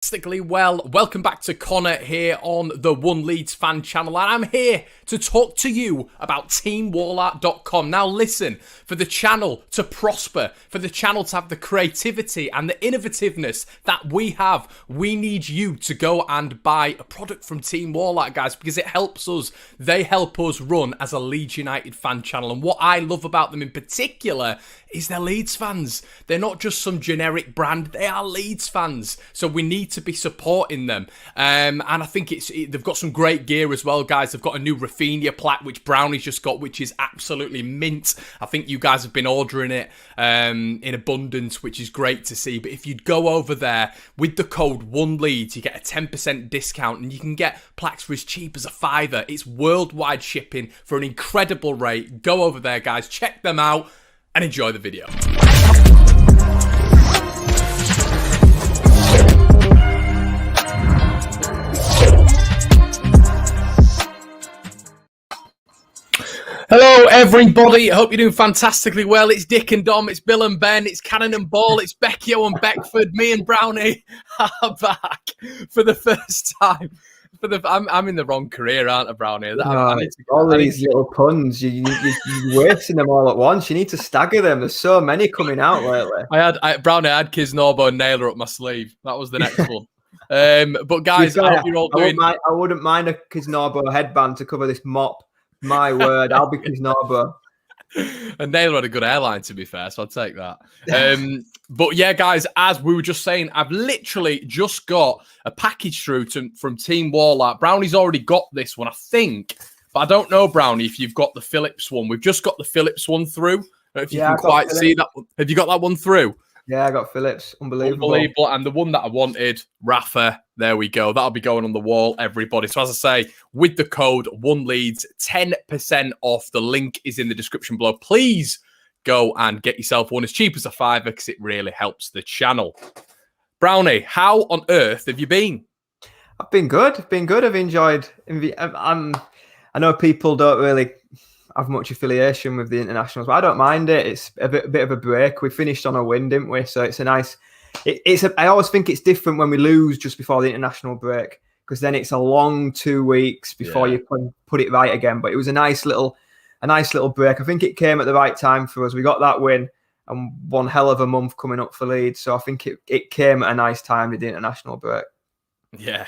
Fantastically well. Welcome back to Connor here on the One Leeds Fan Channel, and I'm here to talk to you about teamwarlock.com. Now listen, for the channel to prosper, for the channel to have the creativity and the innovativeness that we have, we need you to go and buy a product from Team Warlock, guys, because it helps us. They help us run as a Leeds United fan channel, and what I love about them in particular is they're Leeds fans. They're not just some generic brand, they are Leeds fans, so we need to be supporting them. And I think they've got some great gear as well, guys. They've got a new Rafinha plaque, which Brownie's just got, which is absolutely mint. I think you guys have been ordering it in abundance, which is great to see. But if you'd go over there with the code ONELEADS, you get a 10% discount, and you can get plaques for as cheap as £5. It's worldwide shipping for an incredible rate. Go over there, guys. Check them out and enjoy the video. Hello everybody, hope you're doing fantastically well. It's Dick and Dom, it's Bill and Ben, it's Cannon and Ball, it's Becchio and Beckford. Me and Brownie are back for the first time. I'm in the wrong career, aren't I, Brownie? All these little puns, you're wasting them all at once. You need to stagger them. There's so many coming out lately. Brownie, I had Kisnorbo and Naylor up my sleeve. That was the next one. But guys, I hope you're all doing... I wouldn't mind a Kisnorbo headband to cover this mop. My word, I'll be Kisnorbo. And Naylor had a good airline, to be fair, so I'd take that. But yeah, guys, as we were just saying, I've literally just got a package through from Team Warlock. Brownie's already got this one, I think. But I don't know, Brownie, if you've got the Phillips one. We've just got the Phillips one through. I don't know if you can quite see that one. Have you got that one through? Yeah, I got Phillips. Unbelievable. And the one that I wanted, Rafa, there we go. That'll be going on the wall, everybody. So as I say, with the code ONELEADS, 10% off. The link is in the description below. Please go and get yourself one as cheap as £5 because it really helps the channel. Brownie, how on earth have you been? I've been good. I've enjoyed... I know people don't really have much affiliation with the internationals, but I don't mind it. It's a bit of a break. We finished on a win, didn't we? So it's a nice... I always think it's different when we lose just before the international break, because then it's a long 2 weeks before you can put it right again. But it was a nice little break. I think it came at the right time for us. We got that win and one hell of a month coming up for Leeds. So I think it came at a nice time with the international break. Yeah,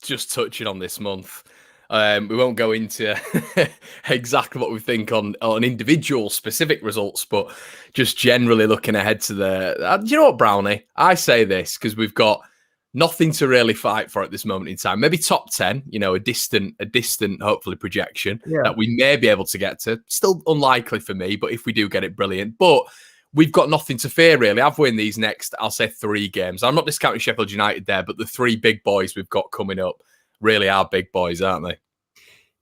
just touching on this month. We won't go into exactly what we think on individual specific results, but just generally looking ahead to the... you know what, Brownie? I say this because we've got nothing to really fight for at this moment in time. Maybe top 10, a distant, hopefully, projection that we may be able to get to. Still unlikely for me, but if we do get it, brilliant. But we've got nothing to fear, really. I've won these next, I'll say, 3 games. I'm not discounting Sheffield United there, but the 3 big boys we've got coming up really are big boys, aren't they?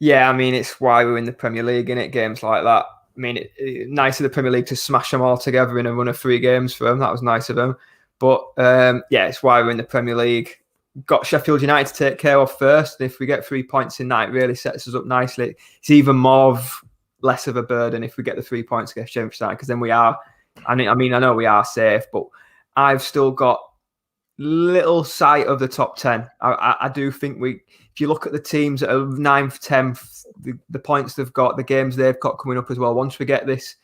Yeah, I mean, it's why we're in the Premier League, innit? Games like that. I mean, it's nice of the Premier League to smash them all together in a run of 3 games for them. That was nice of them. But, it's why we're in the Premier League. Got Sheffield United to take care of first. And if we get 3 points in that, it really sets us up nicely. It's even less of a burden if we get the 3 points against Sheffield United, because then we are... I know we are safe, but I've still got little sight of the top 10. I do think if you look at the teams that are 9th, 10th, the points they've got, the games they've got coming up as well, once we get this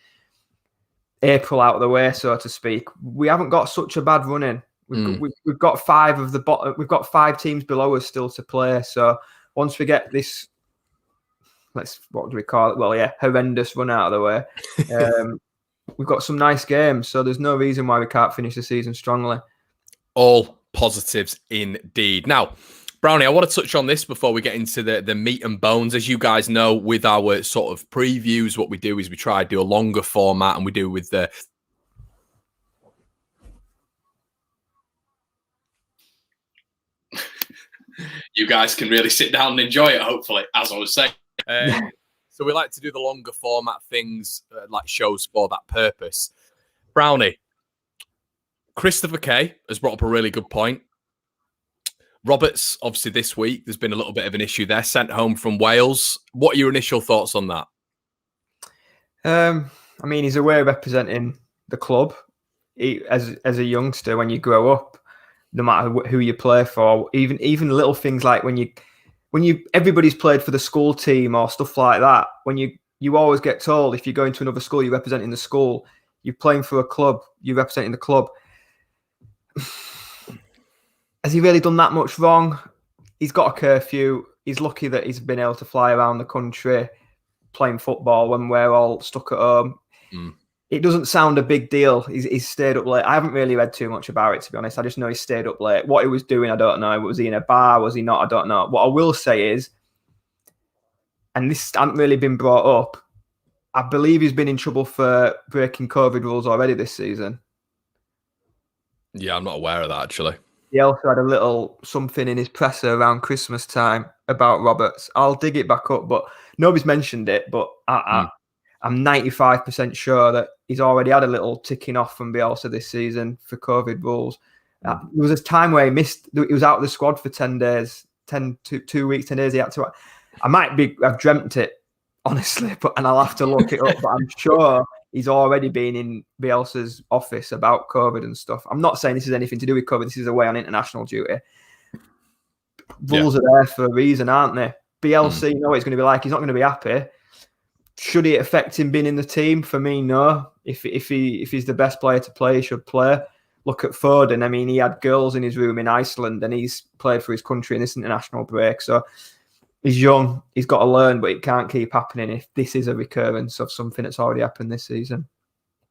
April out of the way, so to speak, we haven't got such a bad run in. We've got 5 of the bottom. We've got 5 teams below us still to play. So once we get this, what do we call it? Well, horrendous run out of the way. We've got some nice games, so there's no reason why we can't finish the season strongly. All positives indeed. Now, Brownie, I want to touch on this before we get into the meat and bones. As you guys know, with our sort of previews, what we do is we try to do a longer format, and we do with the... You guys can really sit down and enjoy it, hopefully, as I was saying. So we like to do the longer format things, like shows for that purpose. Brownie, Christopher K has brought up a really good point. Roberts, obviously this week, there's been a little bit of an issue there, sent home from Wales. What are your initial thoughts on that? I mean, he's away representing the club. As a youngster, when you grow up no matter who you play for. Even little things like when you everybody's played for the school team or stuff like that. When you always get told if you go into another school, you're representing the school. You're playing for a club, you're representing the club. Has he really done that much wrong? He's got a curfew. He's lucky that he's been able to fly around the country playing football when we're all stuck at home. It doesn't sound a big deal. He's stayed up late. I haven't really read too much about it, to be honest. I just know he stayed up late. What he was doing, I don't know. Was he in a bar? Was he not? I don't know. What I will say is, and this hasn't really been brought up, I believe he's been in trouble for breaking COVID rules already this season. Yeah, I'm not aware of that, actually. He also had a little something in his presser around Christmas time about Roberts. I'll dig it back up, but nobody's mentioned it. But I'm 95% sure that he's already had a little ticking off from Bielsa this season for COVID rules. There was a time where he was out of the squad for 10 days, 2 weeks, 10 days. He had to. I've dreamt it, honestly, and I'll have to look it up. But I'm sure he's already been in Bielsa's office about COVID and stuff. I'm not saying this has anything to do with COVID. This is away on international duty. Rules are there for a reason, aren't they? Bielsa, you know what it's going to be like. He's not going to be happy. Should it affect him being in the team? For me, no. If he's the best player to play, he should play. Look at Foden. I mean, he had girls in his room in Iceland, and he's played for his country in this international break. So he's young. He's got to learn, but it can't keep happening if this is a recurrence of something that's already happened this season.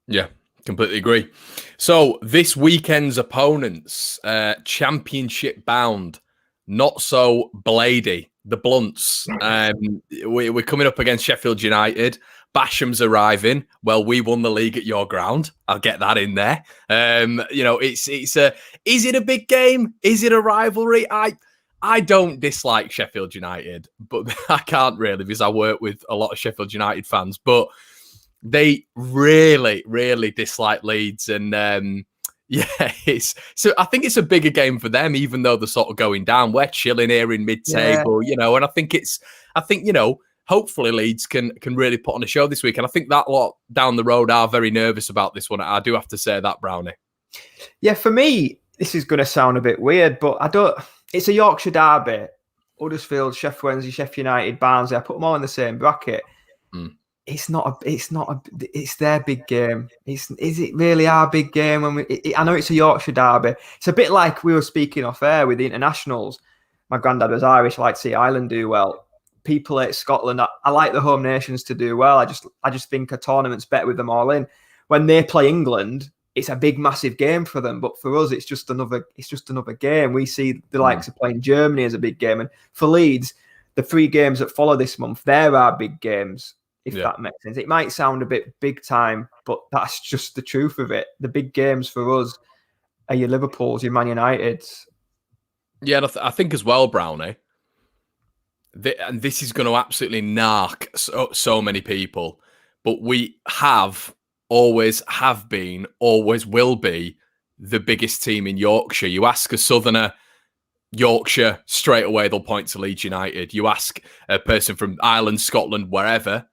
Yeah, completely agree. So this weekend's opponents, championship bound, not so blady, the Blunts. We're coming up against Sheffield United. Basham's arriving. Well, we won the league at your ground. I'll get that in there. Is it a big game? Is it a rivalry? I don't dislike Sheffield United, but I can't really because I work with a lot of Sheffield United fans. But they really, really dislike Leeds, and so I think it's a bigger game for them, even though they're sort of going down. We're chilling here in mid-table, and I think hopefully Leeds can really put on a show this week. And I think that lot down the road are very nervous about this one. I do have to say that, Brownie. Yeah, for me, this is going to sound a bit weird, but it's a Yorkshire derby. Huddersfield, Sheffield Wednesday, Sheffield United, Barnsley. I put them all in the same bracket. It's their big game. Is it really our big game? I know it's a Yorkshire derby. It's a bit like we were speaking off air with the internationals. My granddad was Irish. I like to see Ireland do well. People hate Scotland. I like the home nations to do well. I just think a tournament's better with them all in. When they play England, it's a big, massive game for them. But for us, it's just another game. We see the likes of playing Germany as a big game. And for Leeds, the 3 games that follow this month, they're our big games. If that makes sense. It might sound a bit big time, but that's just the truth of it. The big games for us are your Liverpools, your Man Uniteds. Yeah, and I think as well, Brownie, and this is going to absolutely narc so many people, but we always have been, always will be the biggest team in Yorkshire. You ask a Southerner, Yorkshire, straight away they'll point to Leeds United. You ask a person from Ireland, Scotland, wherever,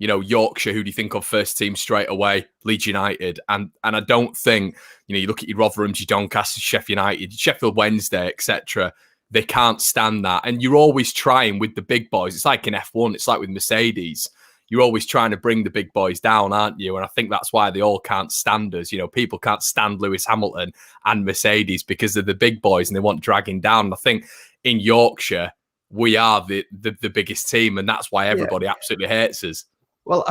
Yorkshire, who do you think of first team straight away? Leeds United. And I don't think, you look at your Rotherhams, your Doncaster, Sheffield United, Sheffield Wednesday, etc. They can't stand that. And you're always trying with the big boys. It's like in F1. It's like with Mercedes. You're always trying to bring the big boys down, aren't you? And I think that's why they all can't stand us. People can't stand Lewis Hamilton and Mercedes because they're the big boys and they want dragging down. And I think in Yorkshire, we are the biggest team. And that's why everybody absolutely hates us. Well,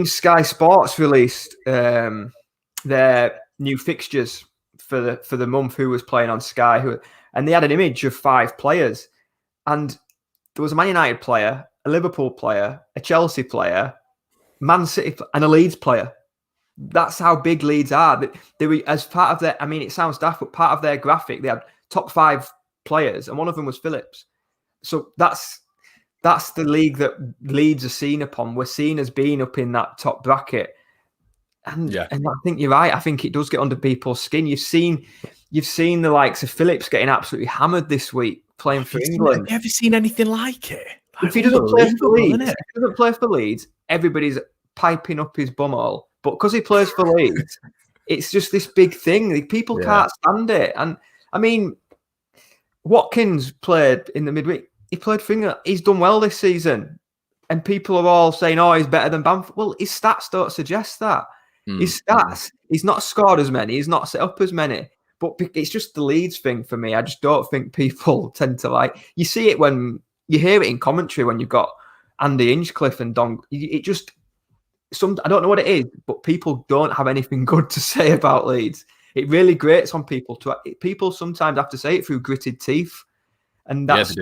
Sky Sports released their new fixtures for the month. Who was playing on Sky? And they had an image of 5 players, and there was a Man United player, a Liverpool player, a Chelsea player, Man City, and a Leeds player. That's how big Leeds are. They were as part of their. It sounds daft, but part of their graphic, they had top 5 players, and one of them was Phillips. So that's the league that Leeds are seen upon. We're seen as being up in that top bracket. And I think you're right. I think it does get under people's skin. You've seen the likes of Phillips getting absolutely hammered this week playing for England. Have you ever seen anything like it? If he doesn't play for Leeds, everybody's piping up his bumhole. But because he plays for Leeds, it's just this big thing. People can't stand it. And I mean, Watkins played in the midweek. He played finger. He's done well this season. And people are all saying, oh, he's better than Bamford. Well, his stats don't suggest that. His stats, he's not scored as many. He's not set up as many. But it's just the Leeds thing for me. I just don't think people tend to like... You see it when... You hear it in commentary when you've got Andy Hinchcliffe and Don... It just... I don't know what it is, but people don't have anything good to say about Leeds. It really grates on people. People sometimes have to say it through gritted teeth. And that's,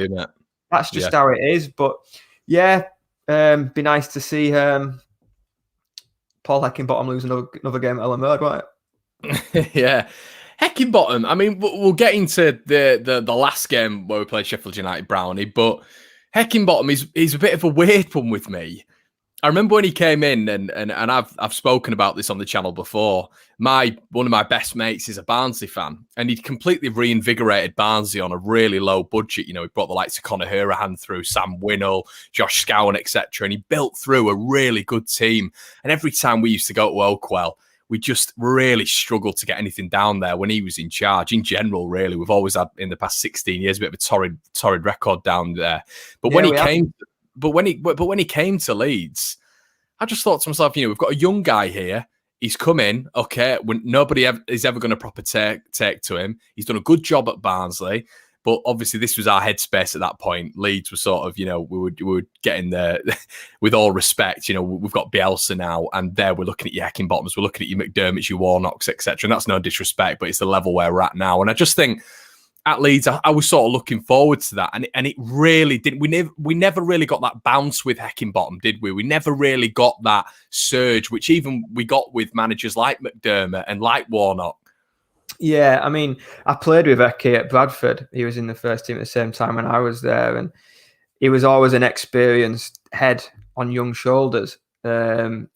that's just how it is. But yeah... be nice to see Paul Heckingbottom lose another game at Elland Road, won't it? Yeah. Heckingbottom, I mean, we'll get into the last game where we played Sheffield United Brownie, but Heckingbottom is a bit of a weird one with me. I remember when he came in, and I've spoken about this on the channel before. One of my best mates is a Barnsley fan, and he'd completely reinvigorated Barnsley on a really low budget. You know, he brought the likes of Conor Hourihane through, Sam Winnell, Josh Scowen, etc., and he built through a really good team. And every time we used to go to Oakwell, we just really struggled to get anything down there when he was in charge. In general, really, we've always had in the past 16 years a bit of a torrid record down there. But when he came. But when he came to Leeds, I just thought to myself, you know, we've got a young guy here. He's come in, okay. Nobody is ever going to proper take to him. He's done a good job at Barnsley, but obviously this was our headspace at that point. Leeds was sort of, you know, we were getting there. With all respect, you know, we've got Bielsa now, and there we're looking at your Heckingbottoms, we're looking at your McDermotts, your Warnocks, etc. And that's no disrespect, but it's the level where we're at now. And I just think, at Leeds, I was sort of looking forward to that, and it really didn't. We never really got that bounce with Heckingbottom, did we? We never really got that surge, which even we got with managers like McDermott and like Warnock. Yeah, I mean, I played with Hecky at Bradford. He was in the first team at the same time when I was there, and he was always an experienced head on young shoulders. For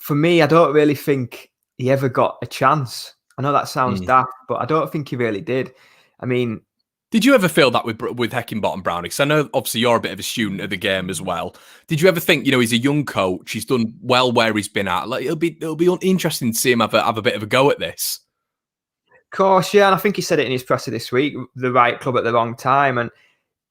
me, I don't really think he ever got a chance. I know that sounds daft, but I don't think he really did. I mean, did you ever feel that with Heckingbottom, Brownie? Because I know obviously you're a bit of a student of the game as well. Did you ever think, you know, he's a young coach, he's done well where he's been at? Like, it'll be interesting to see him have a bit of a go at this. Of course, yeah, and I think he said it in his presser this week: the right club at the wrong time, and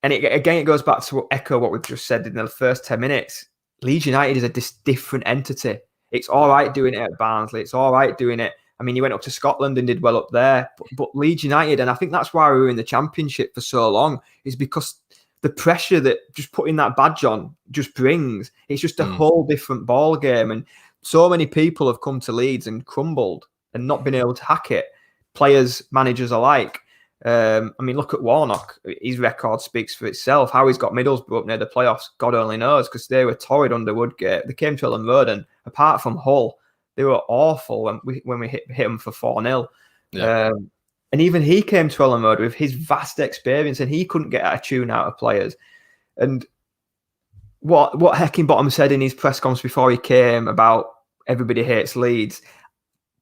it goes back to echo what we've just said in the first 10 minutes. Leeds United is a different entity. It's all right doing it at Barnsley. It's all right doing it. I mean, he went up to Scotland and did well up there. But Leeds United, and I think that's why we were in the Championship for so long, is because the pressure that just putting that badge on just brings. It's just a whole different ball game. And so many people have come to Leeds and crumbled and not been able to hack it. Players, managers alike. I mean, look at Warnock. His record speaks for itself. How he's got Middlesbrough up near the playoffs, God only knows, because they were torrid under Woodgate. They came to Elland Road, and apart from Hull, they were awful when we hit them for 4-0. Yeah. And even he came to Elland Road with his vast experience, and he couldn't get a tune out of players. And what Heckingbottom said in his press conference before he came about everybody hates Leeds,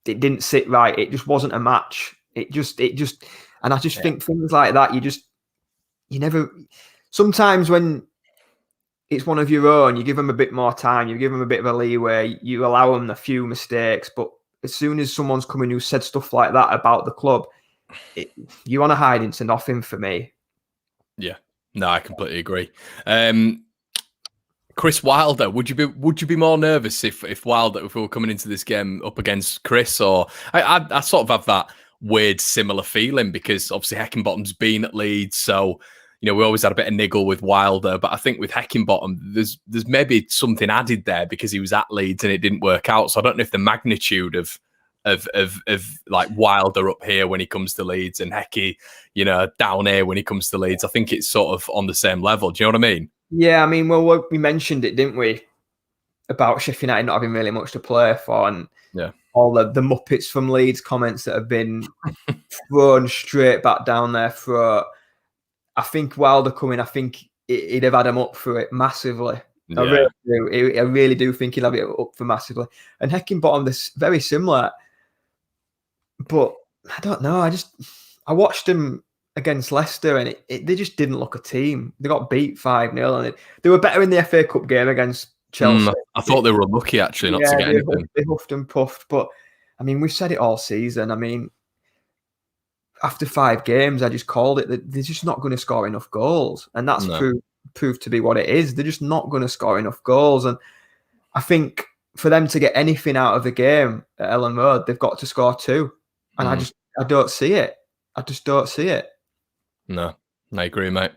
it didn't sit right. It just wasn't a match. It just, and I just think things like that, you never, sometimes when it's one of your own, you give them a bit more time, you give them a bit of a leeway, you allow them a few mistakes. But as soon as someone's coming who said stuff like that about the club, you want to hide into nothing for me. Yeah, no, I completely agree. Chris Wilder, would you be more nervous if we were coming into this game up against Chris? Or I sort of have that weird similar feeling, because obviously Heckingbottom's been at Leeds, so you know, we always had a bit of niggle with Wilder, but I think with Heckingbottom, there's maybe something added there because he was at Leeds and it didn't work out. So I don't know if the magnitude of like Wilder up here when he comes to Leeds and Hecky, you know, down here when he comes to Leeds, I think it's sort of on the same level. Do you know what I mean? Yeah, I mean, well, we mentioned it, didn't we, about Sheffield United not having really much to play for, and all the Muppets from Leeds comments that have been thrown straight back down their throat. I think Wilder coming, I think he'd have had him up for it massively. Yeah. I really do think he'll have it up for massively. And Heckingbottom, this very similar. But I don't know. I watched them against Leicester, and they just didn't look a team. They got beat 5-0, and they were better in the FA Cup game against Chelsea. I thought they were unlucky, actually, not to get anything. They huffed and puffed. But, I mean, we've said it all season. I mean, after 5 games, I just called it that they're just not going to score enough goals. And that's proved to be what it is. They're just not going to score enough goals. And I think for them to get anything out of the game at Ellen Road, they've got to score 2. And I don't see it. I just don't see it. No, I agree, mate.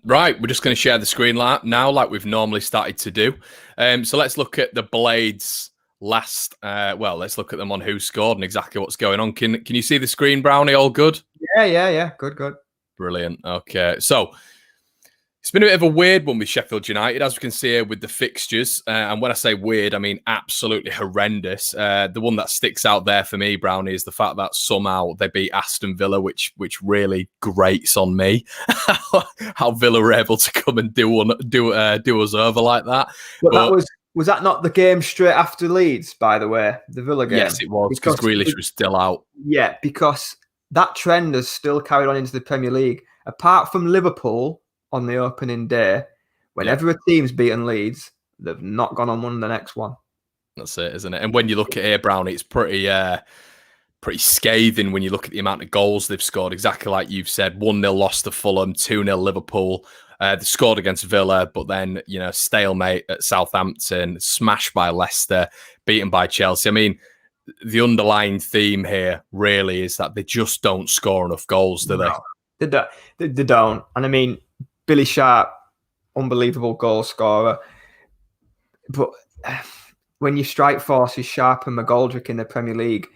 Right, we're just going to share the screen now, like we've normally started to do. So let's look at the Blades last. Let's look at them on who scored and exactly what's going on. Can you see the screen, Brownie? All good? Yeah. Good. Brilliant. Okay, so it's been a bit of a weird one with Sheffield United, as we can see here with the fixtures. And when I say weird, I mean absolutely horrendous. The one that sticks out there for me, Brownie, is the fact that somehow they beat Aston Villa, which really grates on me. How Villa were able to come and do us over like that. But was that not the game straight after Leeds, by the way, the Villa game? Yes, it was, because Grealish was still out. Yeah, because that trend has still carried on into the Premier League. Apart from Liverpool on the opening day, whenever a team's beaten Leeds, they've not gone on won the next one. That's it, isn't it? And when you look at here, Brownie, it's pretty scathing when you look at the amount of goals they've scored. Exactly like you've said, 1-0 loss to Fulham, 2-0 Liverpool. They scored against Villa, but then, stalemate at Southampton, smashed by Leicester, beaten by Chelsea. I mean, the underlying theme here really is that they just don't score enough goals, do they? No, they don't. And I mean, Billy Sharp, unbelievable goal scorer. But when your strike force is Sharp and McGoldrick in the Premier League,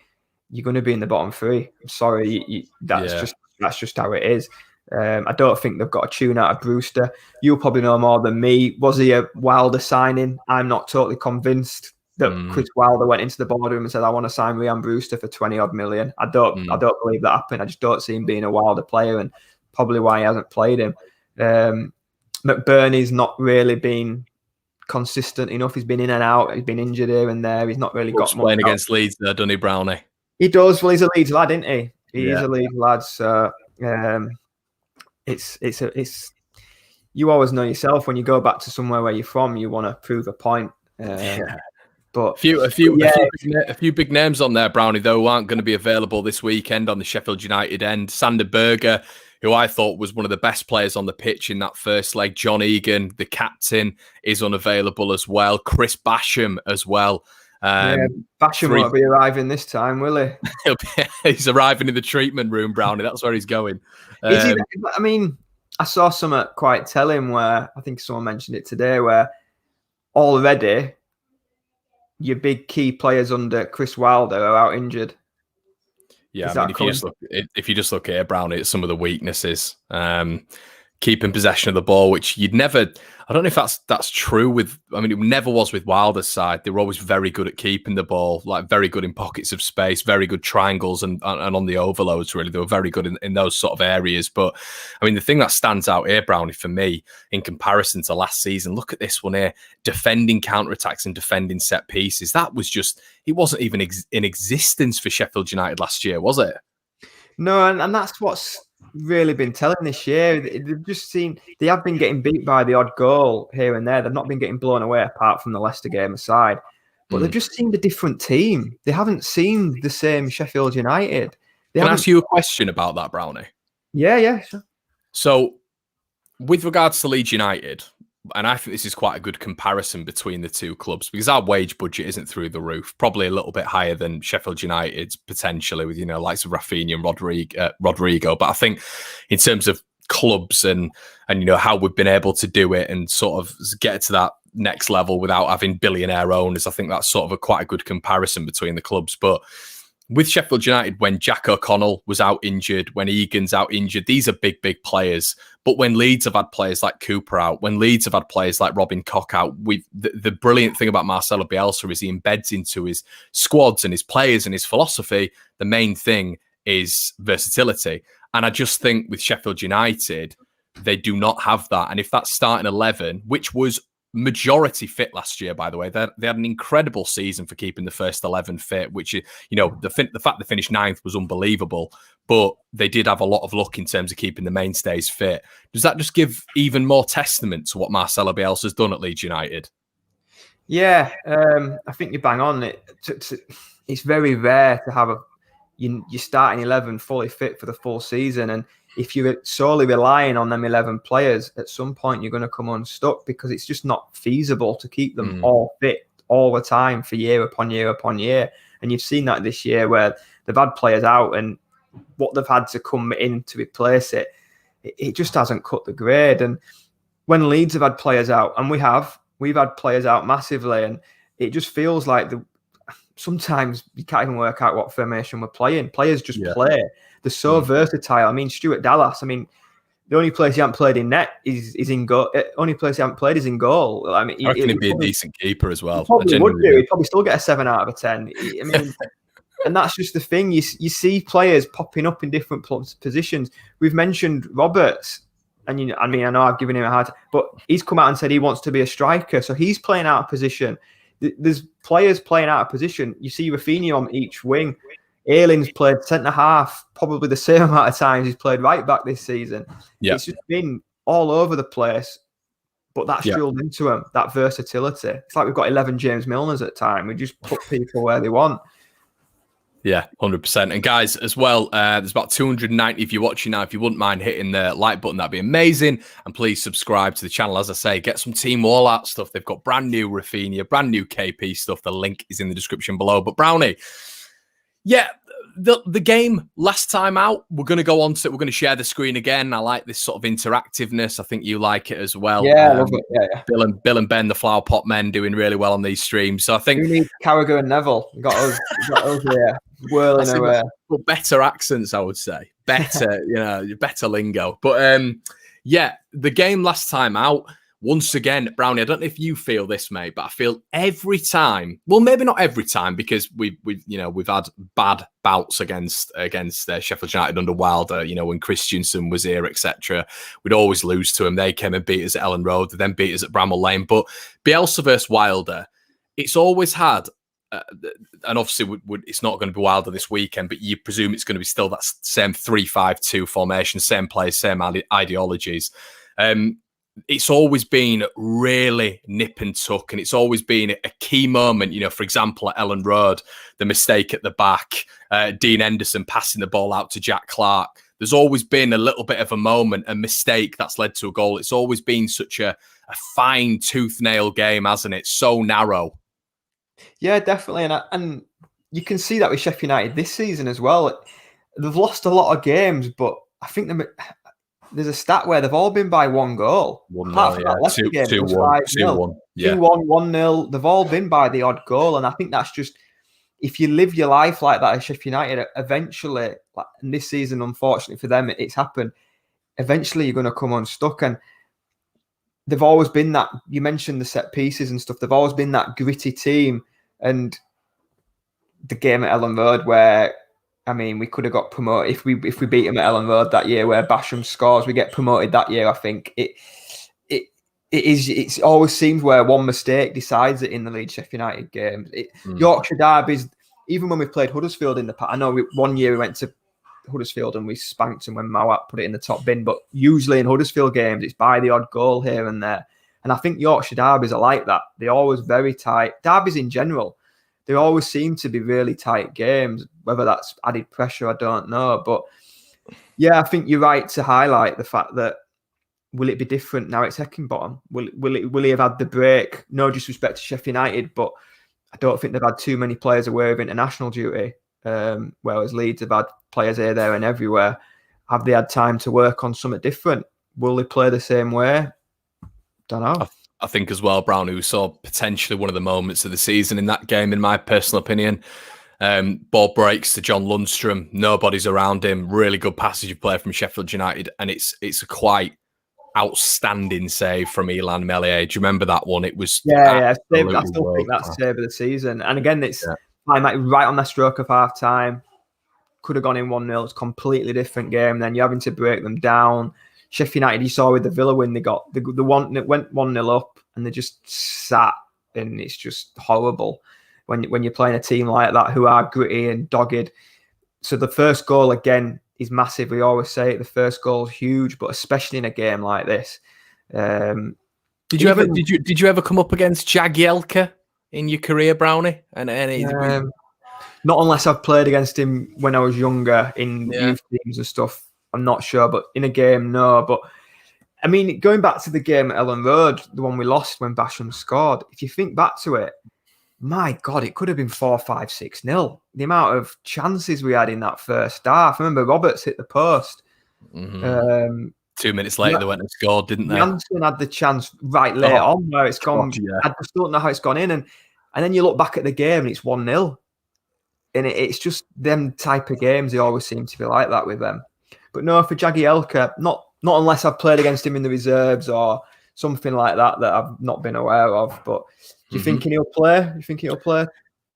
you're going to be in the bottom 3. I'm sorry, that's just how it is. I don't think they've got a tune out of Brewster. You'll probably know more than me. Was he a Wilder signing? I'm not totally convinced that Chris Wilder went into the boardroom and said, "I want to sign Ryan Brewster for 20-odd million." I don't believe that happened. I just don't see him being a Wilder player, and probably why he hasn't played him. McBurney's not really been consistent enough. He's been in and out. He's been injured here and there. He's not really got much playing against Leeds there, doesn't he, Brownie? He does. Well, he's a Leeds lad, isn't he? He is a Leeds lad. So it's you always know yourself when you go back to somewhere where you're from, you want to prove a point. But a few big names on there, Brownie, though, aren't going to be available this weekend on the Sheffield United end. Sander Berger, who I thought was one of the best players on the pitch in that first leg. John Egan, the captain, is unavailable as well. Chris Basham as well. Basham won't be arriving this time, will he? He's arriving in the treatment room, Brownie. That's where he's going. I mean, I saw something quite telling where, I think someone mentioned it today, where already your big key players under Chris Wilder are out injured. Yeah, I mean, if you just look at it, Brownie, at some of the weaknesses, keeping possession of the ball, which you'd never. I don't know if that's true with. I mean, it never was with Wilder's side. They were always very good at keeping the ball, like very good in pockets of space, very good triangles, and on the overloads. Really, they were very good in those sort of areas. But I mean, the thing that stands out here, Brownie, for me, in comparison to last season, look at this one here: defending counterattacks and defending set pieces. That was just. It wasn't even in existence for Sheffield United last year, was it? No, and that's what's really been telling this year. They've just seen they have been getting beat by the odd goal here and there. They've not been getting blown away, apart from the Leicester game aside. But they've just seemed a different team. They haven't seen the same Sheffield United. Can I ask you a question about that, Brownie? Yeah, sure. So, with regards to Leeds United, and I think this is quite a good comparison between the two clubs because our wage budget isn't through the roof, probably a little bit higher than Sheffield United's potentially with, likes of Rafinha and Rodrigo. But I think in terms of clubs and how we've been able to do it and sort of get to that next level without having billionaire owners, I think that's sort of quite a good comparison between the clubs. But with Sheffield United, when Jack O'Connell was out injured, when Egan's out injured, these are big players. But when Leeds have had players like Cooper out, when Leeds have had players like Robin Koch out, the brilliant thing about Marcelo Bielsa is he embeds into his squads and his players and his philosophy. The main thing is versatility. And I just think with Sheffield United, they do not have that. And if that's starting 11, which was majority fit last year, by the way, they had an incredible season for keeping the first 11 fit, which, the fact they finished 9th was unbelievable, but they did have a lot of luck in terms of keeping the mainstays fit. Does that just give even more testament to what Marcelo Bielsa has done at Leeds United? Yeah, I think you bang on it. It's very rare to have you're starting 11 fully fit for the full season. And if you're solely relying on them 11 players, at some point you're going to come unstuck because it's just not feasible to keep them all fit all the time for year upon year upon year. And you've seen that this year where they've had players out and what they've had to come in to replace it just hasn't cut the grade. And when Leeds have had players out, and we've had players out massively, and it just feels like sometimes you can't even work out what formation we're playing. Players just play. They're so versatile. I mean, Stuart Dallas, I mean, the only place he hasn't played in net is in goal. Only place he hasn't played is in goal. I mean, I reckon he'd be a decent keeper as well. He probably would do. He'd probably still get a 7 out of a 10. I mean, and that's just the thing. You see players popping up in different positions. We've mentioned Roberts, and I know I've given him a hard time, but he's come out and said he wants to be a striker, so he's playing out of position. There's players playing out of position. You see Rafinha on each wing. Ayling's played centre half probably the same amount of times he's played right back this season. Yeah. It's just been all over the place, but that's drilled into him, that versatility. It's like we've got 11 James Milners at time. We just put people where they want. Yeah, 100%. And guys, as well, there's about 290 if you're watching now. If you wouldn't mind hitting the like button, that'd be amazing. And please subscribe to the channel. As I say, get some Team Warlock stuff. They've got brand new Rafinha, brand new KP stuff. The link is in the description below. But Brownie, yeah, the game last time out, we're going to go on to it. We're going to share the screen again. I like this sort of interactiveness. I think you like it as well. Yeah, I love it. Yeah. Bill and Ben, the Flower Pot men, doing really well on these streams. So I think we need Carragher and Neville. We got us here, whirling away. But better accents, I would say. Better, better lingo. But yeah, the game last time out. Once again, Brownie, I don't know if you feel this, mate, but I feel every time, well, maybe not every time, because we've had bad bouts against Sheffield United under Wilder, when Christensen was here, etc. We'd always lose to them. They came and beat us at Ellen Road, they then beat us at Bramall Lane. But Bielsa versus Wilder, it's always had, and obviously it's not going to be Wilder this weekend, but you presume it's going to be still that same 3-5-2 formation, same players, same ideologies. It's always been really nip and tuck, and it's always been a key moment. For example, at Ellen Road, the mistake at the back, Dean Henderson passing the ball out to Jack Clark. There's always been a little bit of a moment, a mistake that's led to a goal. It's always been such a fine tooth nail game, hasn't it? So narrow. Yeah, definitely, and you can see that with Sheffield United this season as well. They've lost a lot of games, but I think there's a stat where they've all been by 1 goal. 1-0, yeah. 2-1, 2-1. Yeah. 2-1, 1-0. They've all been by the odd goal. And I think that's just, if you live your life like that at Sheffield United, eventually, and this season, unfortunately for them, it's happened, eventually you're going to come unstuck. And they've always been that, you mentioned the set pieces and stuff, they've always been that gritty team. And the game at Ellen Road where, I mean, we could have got promoted if we beat him at Ellen Road that year, where Basham scores. We get promoted that year. I think it always seems where one mistake decides it in the Leeds Sheffield United games. Yorkshire derbies, even when we played Huddersfield in the past. I know one year we went to Huddersfield and we spanked them when Mawat put it in the top bin. But usually in Huddersfield games, it's by the odd goal here and there. And I think Yorkshire derbies are like that. They're always very tight. Derbies in general. They always seem to be really tight games. Whether that's added pressure, I don't know. But yeah, I think you're right to highlight the fact that will it be different now it's Heckingbottom? Will he have had the break? No disrespect to Sheffield United, but I don't think they've had too many players aware of international duty. Whereas Leeds have had players here, there, and everywhere. Have they had time to work on something different? Will they play the same way? Don't know. I think as well, Brownie, we saw potentially one of the moments of the season in that game, in my personal opinion. Ball breaks to John Lundstrom. Nobody's around him. Really good passage of play from Sheffield United. And it's a quite outstanding save from Ilan Meslier. Do you remember that one? It was... Yeah. I still think that's save of the season. And again, it's right on the stroke of half-time. Could have gone in 1-0. It's a completely different game. Then you're having to break them down. Sheffield United, you saw with the Villa win, they got the one that went 1-0 up and they just sat, and it's just horrible when you're playing a team like that who are gritty and dogged. So the first goal again is massive. We always say it, the first goal is huge, but especially in a game like this. Did you ever come up against Jagielka in your career, Brownie? Not unless I've played against him when I was younger in youth teams and stuff. I'm not sure, but in a game, no. But I mean, going back to the game at Ellen Road, the one we lost when Basham scored, if you think back to it, my God, it could have been 4-5, 6-0. The amount of chances we had in that first half. I remember Roberts hit the post. 2 minutes later, they went and scored, didn't they? Janssen had the chance right later on where it's gone. I just don't know how it's gone in. And then you look back at the game and it's 1-0. And it's just them type of games. They always seem to be like that with them. But no, for Jagielka, not unless I've played against him in the reserves or something like that I've not been aware of. But do you think he'll play?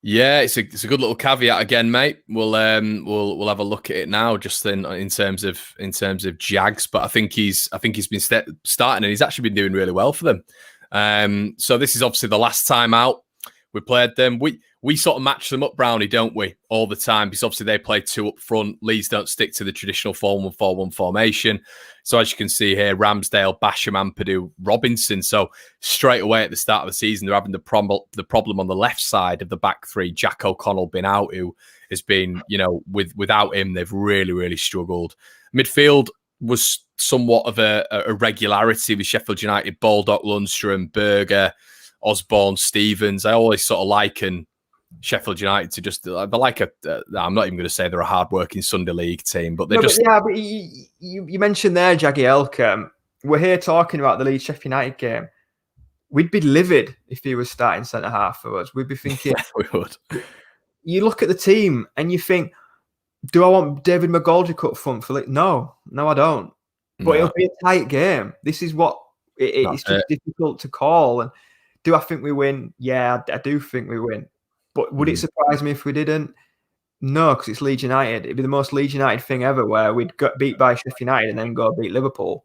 Yeah, it's a good little caveat again, mate. We'll have a look at it now, just in terms of Jags. But I think he's been starting and he's actually been doing really well for them. So this is obviously the last time out we played them. We sort of match them up, Brownie, don't we? All the time, because obviously they play two up front. Leeds don't stick to the traditional 4-1-4-1 formation. So as you can see here, Ramsdale, Basham, Ampadu, Robinson. So straight away at the start of the season, they're having the problem on the left side of the back three. Jack O'Connell been out, who has been, without him, they've really, really struggled. Midfield was somewhat of a regularity with Sheffield United, Baldock, Lundstrom, Berger, Osborne, Stevens. I always sort of liken Sheffield United to just they're like I'm not even going to say they're a hard-working Sunday League team, but they're just. But you mentioned there Jagielka. We're here talking about the Leeds Sheffield United game. We'd be livid if he was starting centre half for us. We'd be thinking, we would. You look at the team and you think, do I want David McGoldrick up front for Leeds? No, I don't. But it'll be a tight game. This is what it's just difficult to call. And do I think we win? Yeah, I do think we win. But would it surprise me if we didn't? No, because it's Leeds United. It'd be the most Leeds United thing ever, where we'd get beat by Sheffield United and then go beat Liverpool.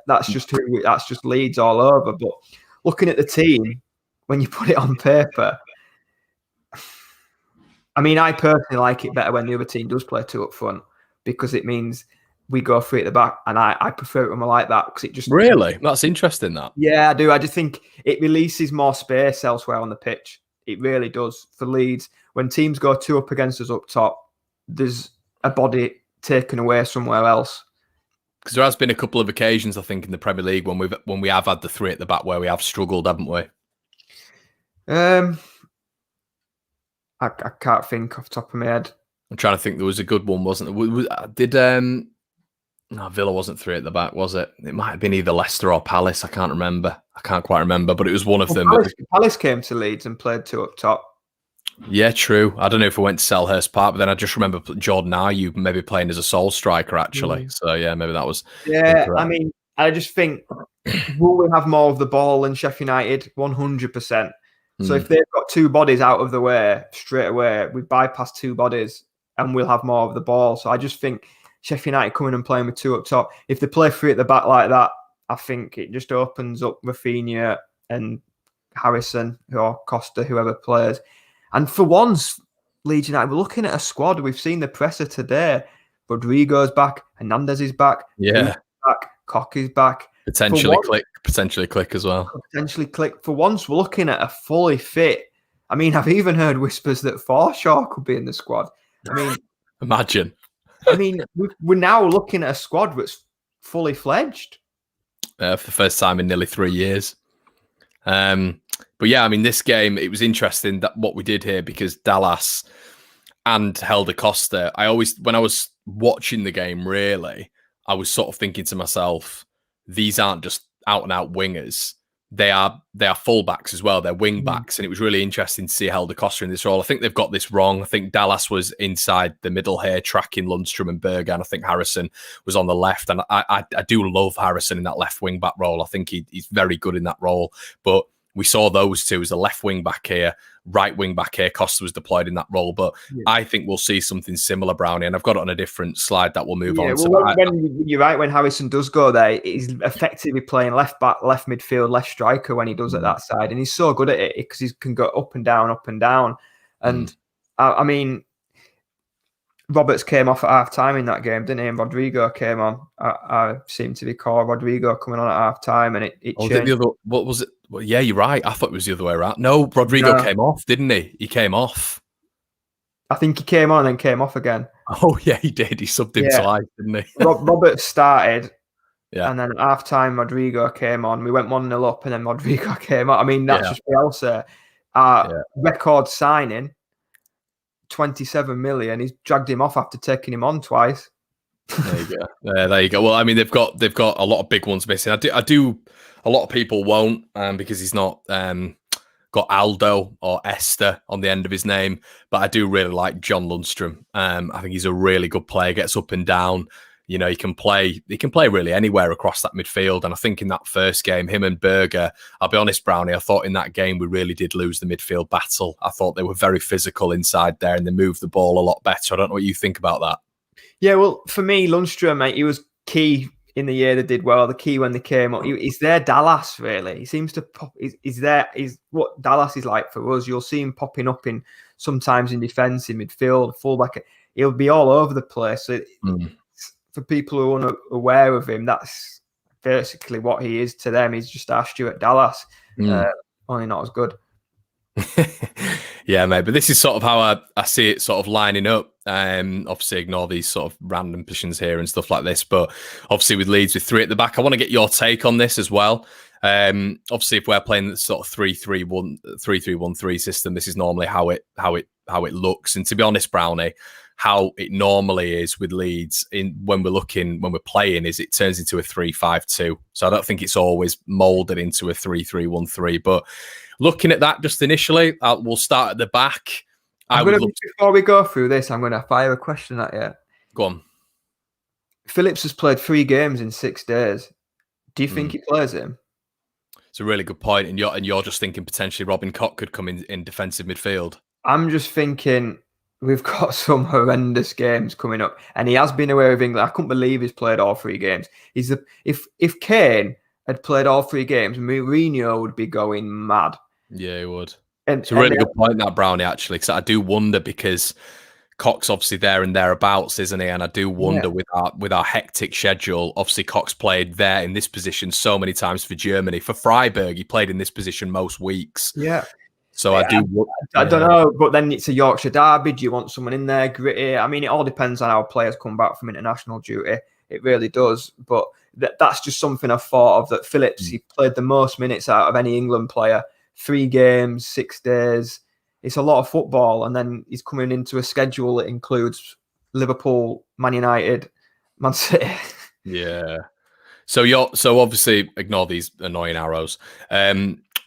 That's just Leeds all over. But looking at the team, when you put it on paper, I mean, I personally like it better when the other team does play two up front, because it means we go three at the back, and I prefer it when I like that, because it just really, that's interesting. That I do. I just think it releases more space elsewhere on the pitch. It really does for Leeds. When teams go two up against us up top, there's a body taken away somewhere else. Because there has been a couple of occasions, I think, in the Premier League when we have had the three at the back where we have struggled, haven't we? I can't think off the top of my head. I'm trying to think. There was a good one, wasn't there? No, Villa wasn't three at the back, was it? It might have been either Leicester or Palace. I can't remember. I can't quite remember, but it was one of them. Palace came to Leeds and played two up top. Yeah, true. I don't know if we went to Selhurst Park, but then I just remember Jordan Ayew maybe playing as a sole striker, actually. So, yeah, maybe that was... Yeah, incorrect. I mean, I just think, will we have more of the ball than Sheffield United? 100%. So if they've got two bodies out of the way, straight away, we bypass two bodies and we'll have more of the ball. So I just think Sheffield United coming and playing with two up top, if they play three at the back like that, I think it just opens up Rafinha and Harrison or Costa, whoever plays. And for once, Leeds United, we're looking at a squad. We've seen the presser today. Rodrigo's back. Hernandez is back. Yeah. Back. Koch is back. Potentially Click as well. Potentially Click. For once, we're looking at a fully fit. I mean, I've even heard whispers that Forshaw could be in the squad. I mean, imagine. I mean, we're now looking at a squad that's fully fledged. For the first time in nearly 3 years. But yeah, I mean, this game, it was interesting that what we did here, because Dallas and Helder Costa, when I was watching the game, really, I was sort of thinking to myself, these aren't just out and out wingers. They are fullbacks as well. They're wing backs. And it was really interesting to see Helder Costa in this role. I think they've got this wrong. I think Dallas was inside the middle here, tracking Lundstrom and Berger. And I think Harrison was on the left. And I do love Harrison in that left wing back role. I think he's very good in that role. But we saw those two as a left wing back here, right wing back here. Costa was deployed in that role. But I think we'll see something similar, Brownie. And I've got it on a different slide that we'll move on to. When you're right, when Harrison does go there, he's effectively playing left back, left midfield, left striker when he does at that side. And he's so good at it because he can go up and down, up and down. And I mean, Roberts came off at half time in that game, didn't he? And Rodrigo came on. I seem to recall Rodrigo coming on at half time, and it changed. What was it? Well, yeah, you're right. I thought it was the other way around. No, Rodrigo came off, didn't he? He came off. I think he came on and then came off again. Oh yeah, he did. He subbed him Yeah. twice, didn't he? Robert started, Yeah, and then at half time, Rodrigo came on. We went 1-0 up, and then Rodrigo came on. I mean, that's yeah, just Bielsa. Our yeah. record signing, 27 million. He's dragged him off after taking him on twice. There you go. There you go. Well, I mean, they've got a lot of big ones missing. I do. A lot of people won't, because he's not got Aldo or Esther on the end of his name. But I do really like John Lundstrom. I think he's a really good player. Gets up and down. You know, he can play really anywhere across that midfield. And I think in that first game, him and Berger, I'll be honest, Brownie, I thought in that game we really did lose the midfield battle. I thought they were very physical inside there and they moved the ball a lot better. I don't know what you think about that. Yeah, well, for me, Lundstrom, mate, he was key in the year they did well. The key when they came up, he's their Dallas. Really, he seems to pop. He's there. He's what Dallas is like for us. You'll see him popping up in sometimes in defence, in midfield, fullback. He'll be all over the place. So for people who are unaware of him, that's basically what he is to them. He's just our Stuart Dallas, only not as good. Yeah, mate. But this is sort of how I see it sort of lining up. Obviously, ignore these sort of random positions here and stuff like this. But obviously, with Leeds with 3 at the back, I want to get your take on this as well. Obviously, if we're playing the sort of 3-3-1-3 system, this is normally how it looks. And to be honest, Brownie, how it normally is with Leeds when we're playing is it turns into a 3-5-2. So I don't think it's always molded into a 3-3-1-3. But looking at that just initially, we'll start at the back. Before we go through this, I'm going to fire a question at you. Go on. Phillips has played 3 games in 6 days. Do you think he plays him? It's a really good point, and you're just thinking potentially Robin Koch could come in defensive midfield. I'm just thinking we've got some horrendous games coming up, and he has been away with England. I couldn't believe he's played all 3 games. If Kane had played all 3 games, Mourinho would be going mad. Yeah, he would. It's a really good point, that Brownie, actually, because I do wonder, because Koch's obviously there and thereabouts, isn't he? And I do wonder with our hectic schedule, obviously Koch's played there in this position so many times for Germany. For Freiburg, he played in this position most weeks. Yeah. So I don't know, but then it's a Yorkshire derby. Do you want someone in there, gritty? I mean, it all depends on how players come back from international duty. It really does. But that's just something I've thought of, that Phillips, he played the most minutes out of any England player. 3 games, 6 days. It's a lot of football. And then he's coming into a schedule that includes Liverpool, Man United, Man City. Yeah. So obviously ignore these annoying arrows.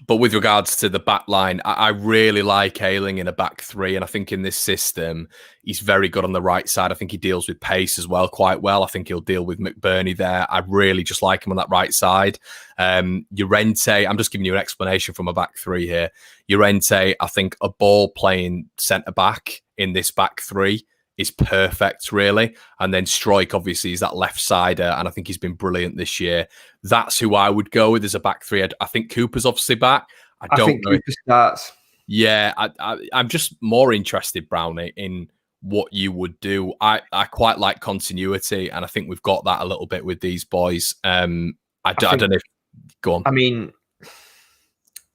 But with regards to the back line, I really like Ayling in a back 3. And I think in this system, he's very good on the right side. I think he deals with pace as well quite well. I think he'll deal with McBurney there. I really just like him on that right side. Llorente, I'm just giving you an explanation from a back 3 here. Llorente, I think a ball playing centre-back in this back 3 is perfect, really. And then Struijk, obviously, is that left-sider, and I think he's been brilliant this year. That's who I would go with as a back 3. I think Cooper's obviously back. I think Cooper starts. Yeah, I'm just more interested, Brownie, in what you would do. I quite like continuity, and I think we've got that a little bit with these boys. I don't know if... Go on. I mean,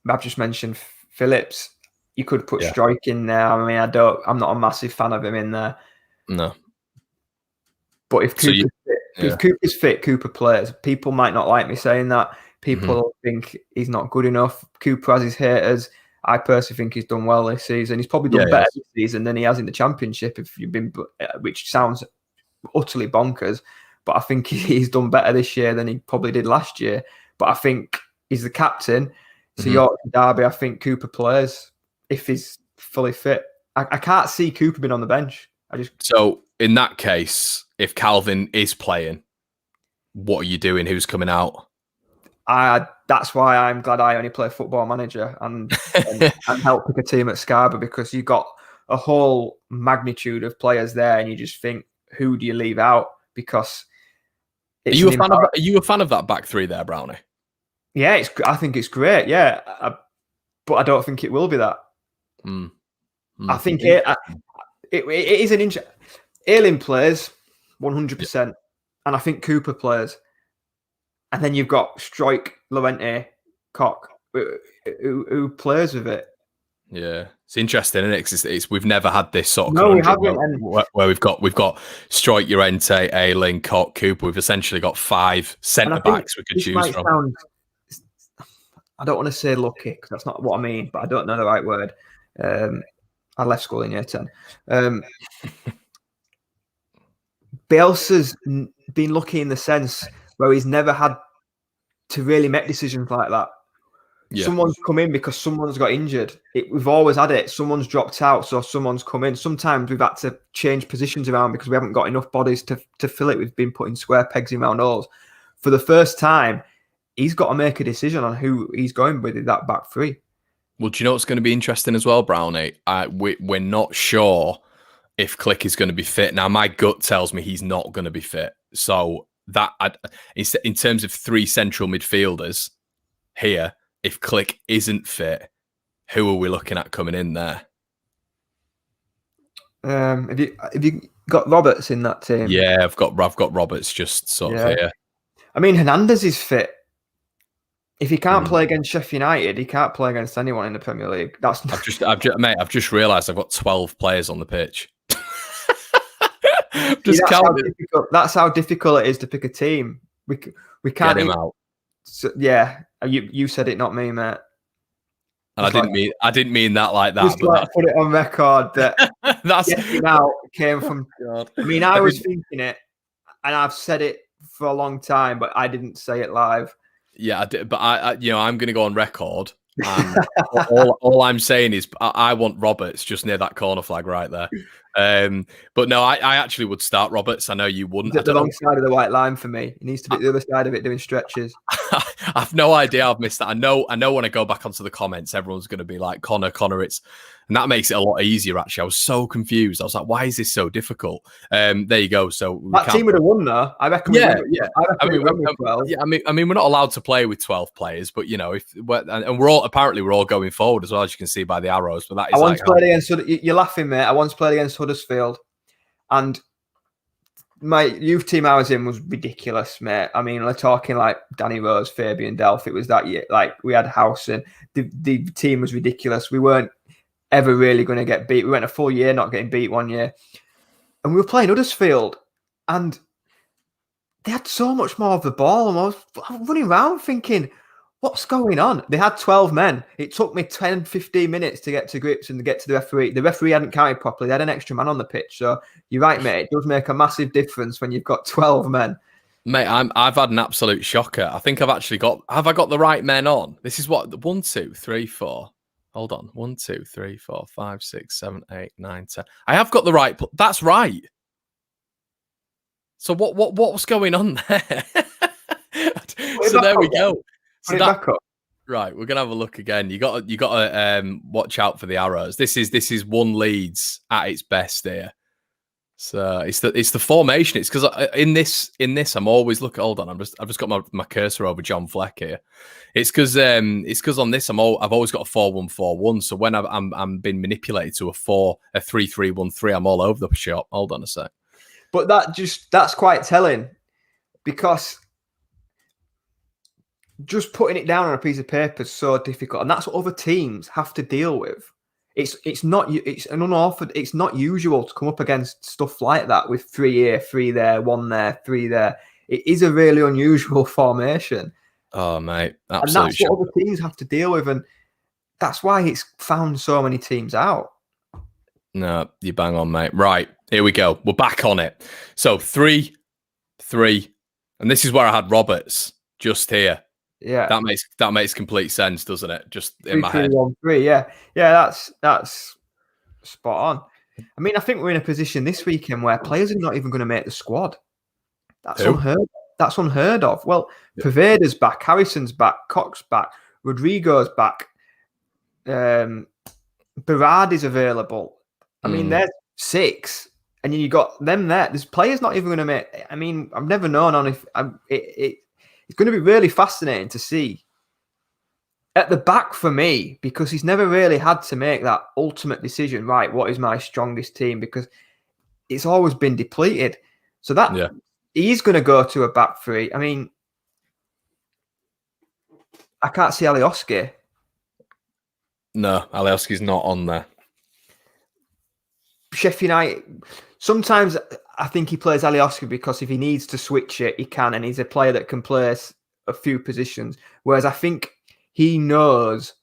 I've just mentioned Phillips. You could put Struijk in there. I mean, I'm not a massive fan of him in there. No. But if Cooper's fit, Cooper plays. People might not like me saying that. People think he's not good enough. Cooper has his haters. I personally think he's done well this season. He's probably done better this season than he has in the Championship, which sounds utterly bonkers. But I think he's done better this year than he probably did last year. But I think he's the captain. So Yorkshire derby, I think Cooper plays if he's fully fit. I can't see Cooper being on the bench. So in that case, if Calvin is playing, what are you doing? Who's coming out? That's why I'm glad I only play Football Manager and help pick a team at Scarborough, because you've got a whole magnitude of players there, and you just think, who do you leave out? Because are you a fan of that back 3 there, Brownie? Yeah, I think it's great. Yeah, but I don't think it will be that. I think it is an inch. Ayling plays 100%, and I think Cooper plays. And then you've got Struijk, Llorente, Koch, who plays with it. Yeah, it's interesting, isn't it? 'Cause it's we've never had this sort of No, we conundrum haven't. where we've got Stroik, Llorente, Ayling, Cock, Cooper. We've essentially got 5 And I centre think backs we could this choose might from. sound, I don't want to say lucky because that's not what I mean, but I don't know the right word. I left school in year 10. Bielsa's been lucky in the sense where he's never had to really make decisions like that. Yeah. Someone's come in because someone's got injured. We've always had it. Someone's dropped out, so someone's come in. Sometimes we've had to change positions around because we haven't got enough bodies to fill it. We've been putting square pegs in round holes. For the first time, he's got to make a decision on who he's going with in that back three. Well, do you know what's going to be interesting as well, Brownie? We're not sure if Click is going to be fit. Now, my gut tells me he's not going to be fit. So that in terms of 3 central midfielders here, if Click isn't fit, who are we looking at coming in there? Have you got Roberts in that team? Yeah, I've got Roberts just sort of here. I mean, Hernandez is fit. If he can't play against Sheffield United, he can't play against anyone in the Premier League. I've just realised I've got 12 players on the pitch. That's how difficult it is to pick a team. We can't get him out. So, yeah, you said it, not me, mate. And I didn't mean that like that. Just but put it on record that that's getting out came from. God. I mean, I was thinking it, and I've said it for a long time, but I didn't say it live. Yeah, I did, but I'm going to go on record. And all I'm saying is I want Roberts just near that corner flag right there. But no, I actually would start Roberts. I know you wouldn't. He's at the wrong side of the white line for me. He needs to be the other side of it doing stretches. I've no idea I've missed that. I know when I go back onto the comments, everyone's going to be like, Connor, and that makes it a lot easier, actually. I was so confused. I was like, why is this so difficult? There you go. So that team would have won, though. I reckon. Yeah. I mean, we're not allowed to play with 12 players, but we're all going forward as well, as you can see by the arrows. But that is. I once played against. You're laughing, mate. I once played against Huddersfield, and my youth team I was in was ridiculous, mate. I mean, we're talking like Danny Rose, Fabian Delph. It was that year. Like, we had Howson. The team was ridiculous. We weren't ever really going to get beat. We went a full year not getting beat one year. And we were playing Huddersfield. And they had so much more of the ball. And I was running around thinking, what's going on? They had 12 men. It took me 10, 15 minutes to get to grips and to get to the referee. The referee hadn't counted properly. They had an extra man on the pitch. So you're right, mate. It does make a massive difference when you've got 12 men. Mate, I've had an absolute shocker. I think I've actually have I got the right men on? This is what, 1, 2, 3, 4. Hold on. 1, 2, 3, 4, 5, 6, 7, 8, 9, 10. I have got the right. That's right. So what's going on there? So there we go. So back up. Right, we're gonna have a look again. You got to watch out for the arrows. This is one Leeds at its best here. So it's the formation. It's because in this I'm always looking. Hold on, I've just got my cursor over John Fleck here. It's because on this I've always got a 4-1-4-1. So when I'm being manipulated to a 3-3-1-3, I'm all over the shop. Hold on a sec. But that's quite telling, because just putting it down on a piece of paper is so difficult, and that's what other teams have to deal with. It's not usual to come up against stuff like that with 3 here, 3 there, 1 there, 3 there. It is a really unusual formation. Oh, mate, absolutely. And that's what other teams have to deal with, and that's why it's found so many teams out. No, you bang on, mate. Right, here we go. We're back on it. So 3-3, and this is where I had Roberts just here. Yeah, that makes complete sense, doesn't it? Just in my head. 3-1-3, yeah. That's spot on. I mean, I think we're in a position this weekend where players are not even going to make the squad. That's unheard of. Well, yep. Paveda's back, Harrison's back, Cox's back, Rodrigo's back, Berardi's available. I mean, there's 6, and you got them there. There's players not even going to make. I mean, I've never known on if it's going to be really fascinating to see at the back for me, because he's never really had to make that ultimate decision. Right, what is my strongest team? Because it's always been depleted. So that he's going to go to a back 3. I mean, I can't see Alioski. No, Alioski's not on there. Sheffield United, sometimes I think he plays Alioski because if he needs to switch it, he can, and he's a player that can play a few positions. Whereas I think he knows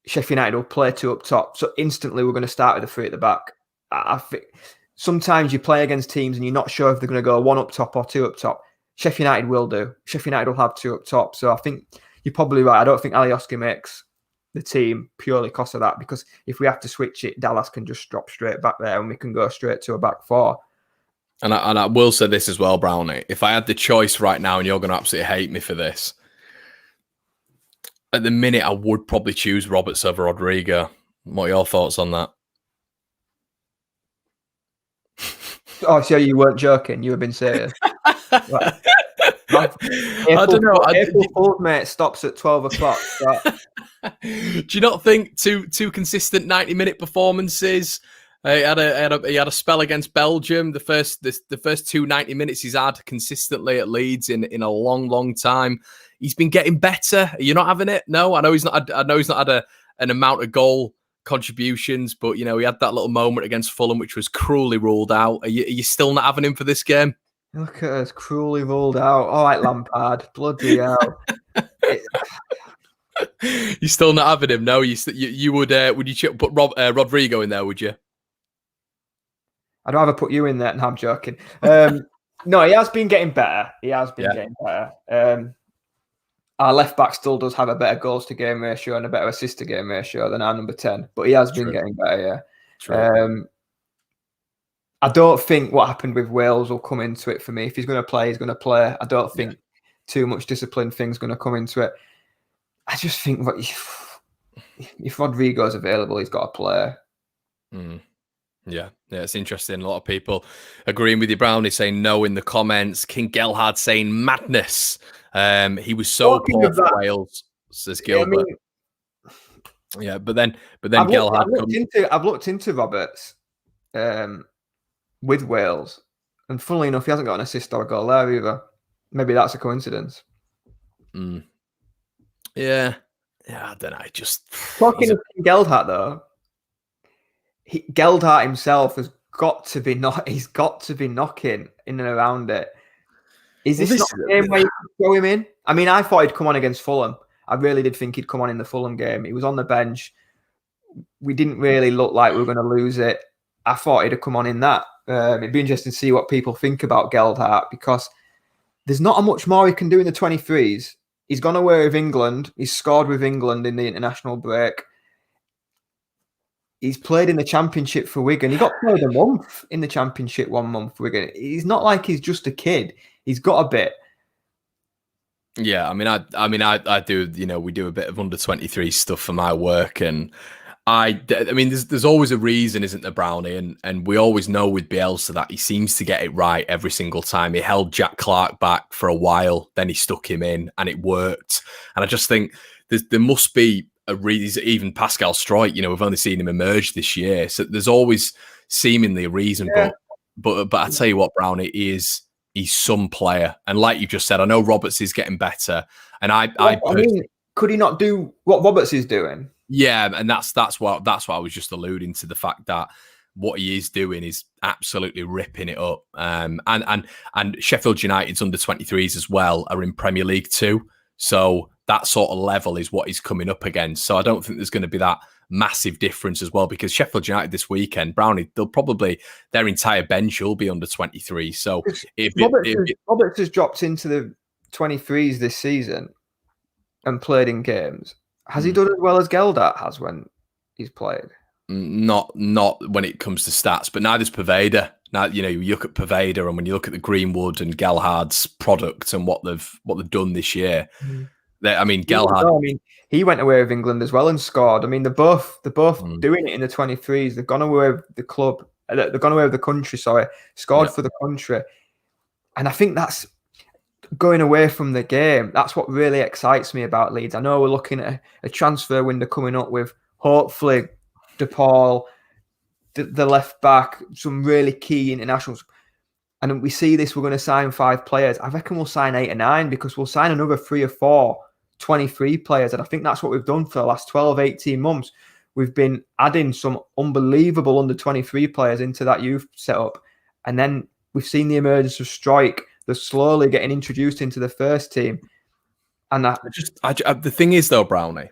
Sheffield United will play two up top, so instantly we're going to start with the three at the back. I think sometimes you play against teams and you're not sure if they're going to go one up top or two up top. Sheffield United will do. Sheffield United will have two up top. So I think you're probably right. I don't think Alioski makes the team purely because of that, because if we have to switch it, Dallas can just drop straight back there and we can go straight to a back four. And I will say this as well, Brownie. If I had the choice right now, and you're going to absolutely hate me for this, at the minute I would probably choose Roberts over Rodrigo. What are your thoughts on that? Oh, so you weren't joking. You have been serious. Right. I don't know. April Fool's, mate, stops at 12 o'clock. So. Do you not think two consistent 90-minute performances? He had a spell against Belgium. The first 2 90 minutes he's had consistently at Leeds in a long time. He's been getting better. You're not having it? No, I know he's not. I know he's not had an amount of goal contributions, but he had that little moment against Fulham, which was cruelly ruled out. Are you still not having him for this game? Look at us, cruelly ruled out. All right, Lampard, bloody hell. You're still not having him? No, you would you put Rodrigo in there? Would you? I'd rather put you in there. No, I'm joking. No, he has been getting better. Getting better. Our left back still does have a better goals to game ratio and a better assist to game ratio than our number 10, but he has been getting better. Yeah. I don't think what happened with Wales will come into it for me. If he's going to play, he's going to play. I don't think too much discipline thing's going to come into it. I just think if Rodrigo's available, he's got to play. Mm. Yeah, it's interesting. A lot of people agreeing with you, Brownie, saying no in the comments. King Gelhard saying madness. He was so poor for Wales, says Gilbert. But then Gelhard. I've looked into Roberts with Wales, and funnily enough, he hasn't got an assist or a goal there either. Maybe that's a coincidence. Yeah, I don't know. Just talking of Gelhard though. Gelhard himself has got to be he's got to be knocking in and around it. Is this not a game where you can throw him in? I mean, I thought he'd come on against Fulham. I really did think he'd come on in the Fulham game. He was on the bench. We didn't really look like we were going to lose it. I thought he'd have come on in that. It'd be interesting to see what people think about Gelhard, because there's not much more he can do in the 23s. He's gone away with England. He's scored with England in the international break. He's played in the Championship for Wigan. He got played a month in the Championship 1 month for Wigan. He's not like he's just a kid. He's got a bit. Yeah, I mean, I do. We do a bit of under 23 stuff for my work, and I mean, there's always a reason, isn't there, Brownie? And we always know with Bielsa that he seems to get it right every single time. He held Jack Clark back for a while, then he stuck him in, and it worked. And I just think there must be a reason. Even Pascal Stroik, we've only seen him emerge this year, so there's always seemingly a reason. Yeah. But I tell you what, Brownie, he's some player, and like you just said, I know Roberts is getting better, and I mean, could he not do what Roberts is doing? Yeah, and that's what I was just alluding to, the fact that what he is doing is absolutely ripping it up. And Sheffield United's under 23s as well are in Premier League 2, so that sort of level is what he's coming up against. So I don't think there's going to be that massive difference as well, because Sheffield United this weekend, Brownie, their entire bench will be under 23. So Roberts has dropped into the 23s this season and played in games. Has he done as well as Gelhard has when he's played? Not when it comes to stats, but neither's Poveda. Now, you look at Poveda, and when you look at the Greenwood and Gelhard's product and what they've done this year, Gelhard. He went away with England as well and scored. I mean, they're both doing it in the 23s. They've gone away with the club. They've gone away with the country. Sorry, scored for the country, and I think that's going away from the game. That's what really excites me about Leeds. I know we're looking at a transfer window coming up with hopefully DePaul, the left back, some really key internationals. And we see this, we're going to sign 5 players. I reckon we'll sign 8 or 9, because we'll sign another 3 or 4 23 players. And I think that's what we've done for the last 12, 18 months. we've been adding some unbelievable under-23 players into that youth setup. And then we've seen the emergence of Strike. They're slowly getting introduced into the first team. And the thing is, though, Brownie,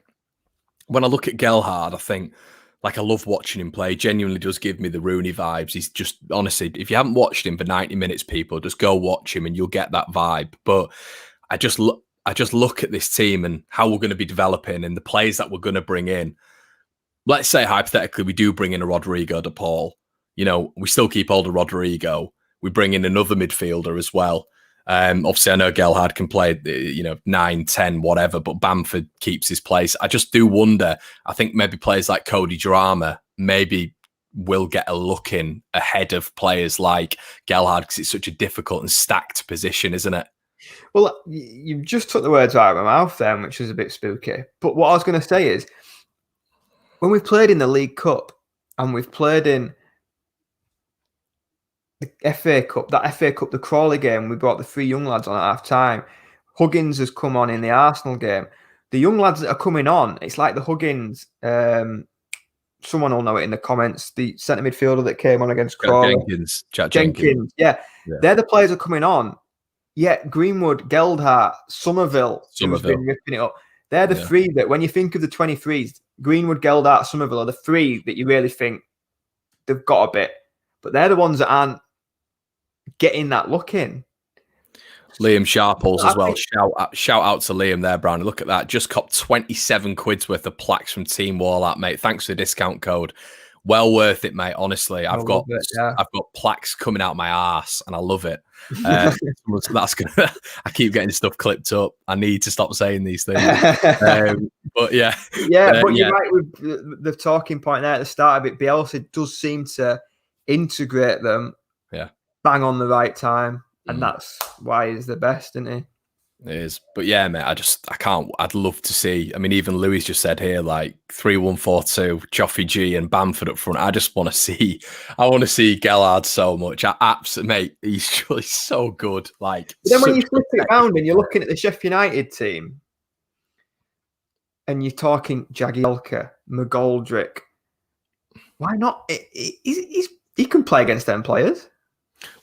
when I look at Gelhardt, I think, like, I love watching him play. Genuinely does give me the Rooney vibes. He's just, honestly, if you haven't watched him for 90 minutes, people, just go watch him and you'll get that vibe. But I just look at this team and how we're going to be developing and the players that we're going to bring in. Let's say, hypothetically, we do bring in a Rodrigo de Paul. You know, we still keep hold of Rodrigo. We bring in another midfielder as well. Obviously, I know Gelhardt can play, 9, 10, whatever, but Bamford keeps his place. I just do wonder. I think maybe players like Cody Drama maybe will get a look in ahead of players like Gelhardt because it's such a difficult and stacked position, isn't it? Well, you just took the words out of my mouth then, which was a bit spooky. But what I was going to say is, when we've played in the League Cup and we've played in the FA Cup, the Crawley game, we brought the 3 young lads on at half time. Huggins has come on in the Arsenal game. The young lads that are coming on, it's like the Huggins, someone will know it in the comments, the centre midfielder that came on against Crawley. Jack Jenkins. Yeah. They're the players that are coming on. Yeah, Greenwood, Gelhardt, Somerville, who's been ripping it up. They're the 3 that, when you think of the 23s, Greenwood, Gelhardt, Somerville are the 3 that you really think they've got a bit. But they're the ones that aren't getting that look in. Liam Sharples as well. Shout out to Liam there, Brownie. Look at that. Just copped 27 quid's worth of plaques from Team Warlock, mate. Thanks for the discount code. Well worth it, mate. Honestly, I've got plaques coming out my arse, and I love it. That's gonna. I keep getting stuff clipped up. I need to stop saying these things. But yeah, but you're right with the talking point there at the start of it. Bielsa does seem to integrate them. Yeah, bang on the right time, and that's why he's the best, isn't he? It is. But yeah, mate, I can't. I'd love to see. I mean, even Louis just said here, like 3-1-4-2, Joffy G and Bamford up front. I just want to see. I want to see Gelhardt so much. Mate, he's really so good. Like, but then when you flip it around and you're looking at the Sheffield United team, and you're talking Jagielka, McGoldrick, why not? He can play against them players.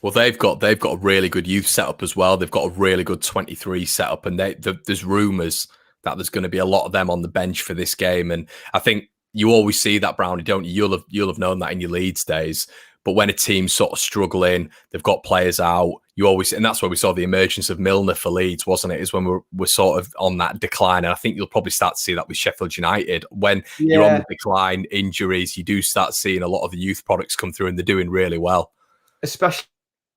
Well, they've got a really good youth setup as well. They've got a really good 23 setup, and there's rumours that there's going to be a lot of them on the bench for this game. And I think you always see that, Brownie, don't you? You'll have known that in your Leeds days. But when a team's sort of struggling, they've got players out. You always, and that's where we saw the emergence of Milner for Leeds, wasn't it? Is when we're sort of on that decline, and I think you'll probably start to see that with Sheffield United. When you're on the decline, injuries, you do start seeing a lot of the youth products come through, and they're doing really well. Especially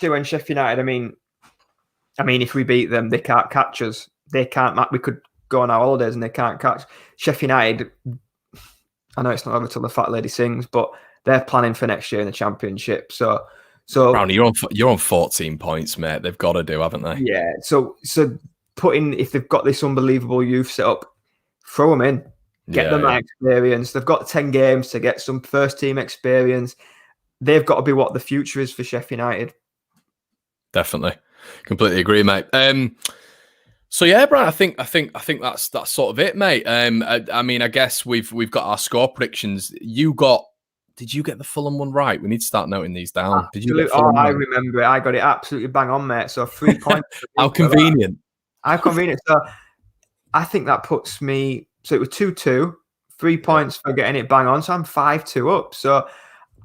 when Sheffield United, I mean, if we beat them, they can't catch us. They can't. We could go on our holidays and they can't catch Sheffield United. I know it's not over till the fat lady sings, but they're planning for next year in the Championship. So Brownie, you're on 14 points, mate. They've got to do, haven't they? Yeah. So if they've got this unbelievable youth set up, throw them in, get them that experience. They've got 10 games to get some first team experience. They've got to be what the future is for Sheffield United. Definitely, completely agree, mate. So yeah, Brian, I think that's sort of it, mate. I mean, I guess we've got our score predictions. Did you get the Fulham one right? We need to start noting these down. Absolutely. Did you get Fulham I remember it. I got it absolutely bang on, mate. So 3 points. How convenient. How convenient. So I think that puts me. So it was 2-2, 3 points for getting it bang on. So I'm 5-2 up. So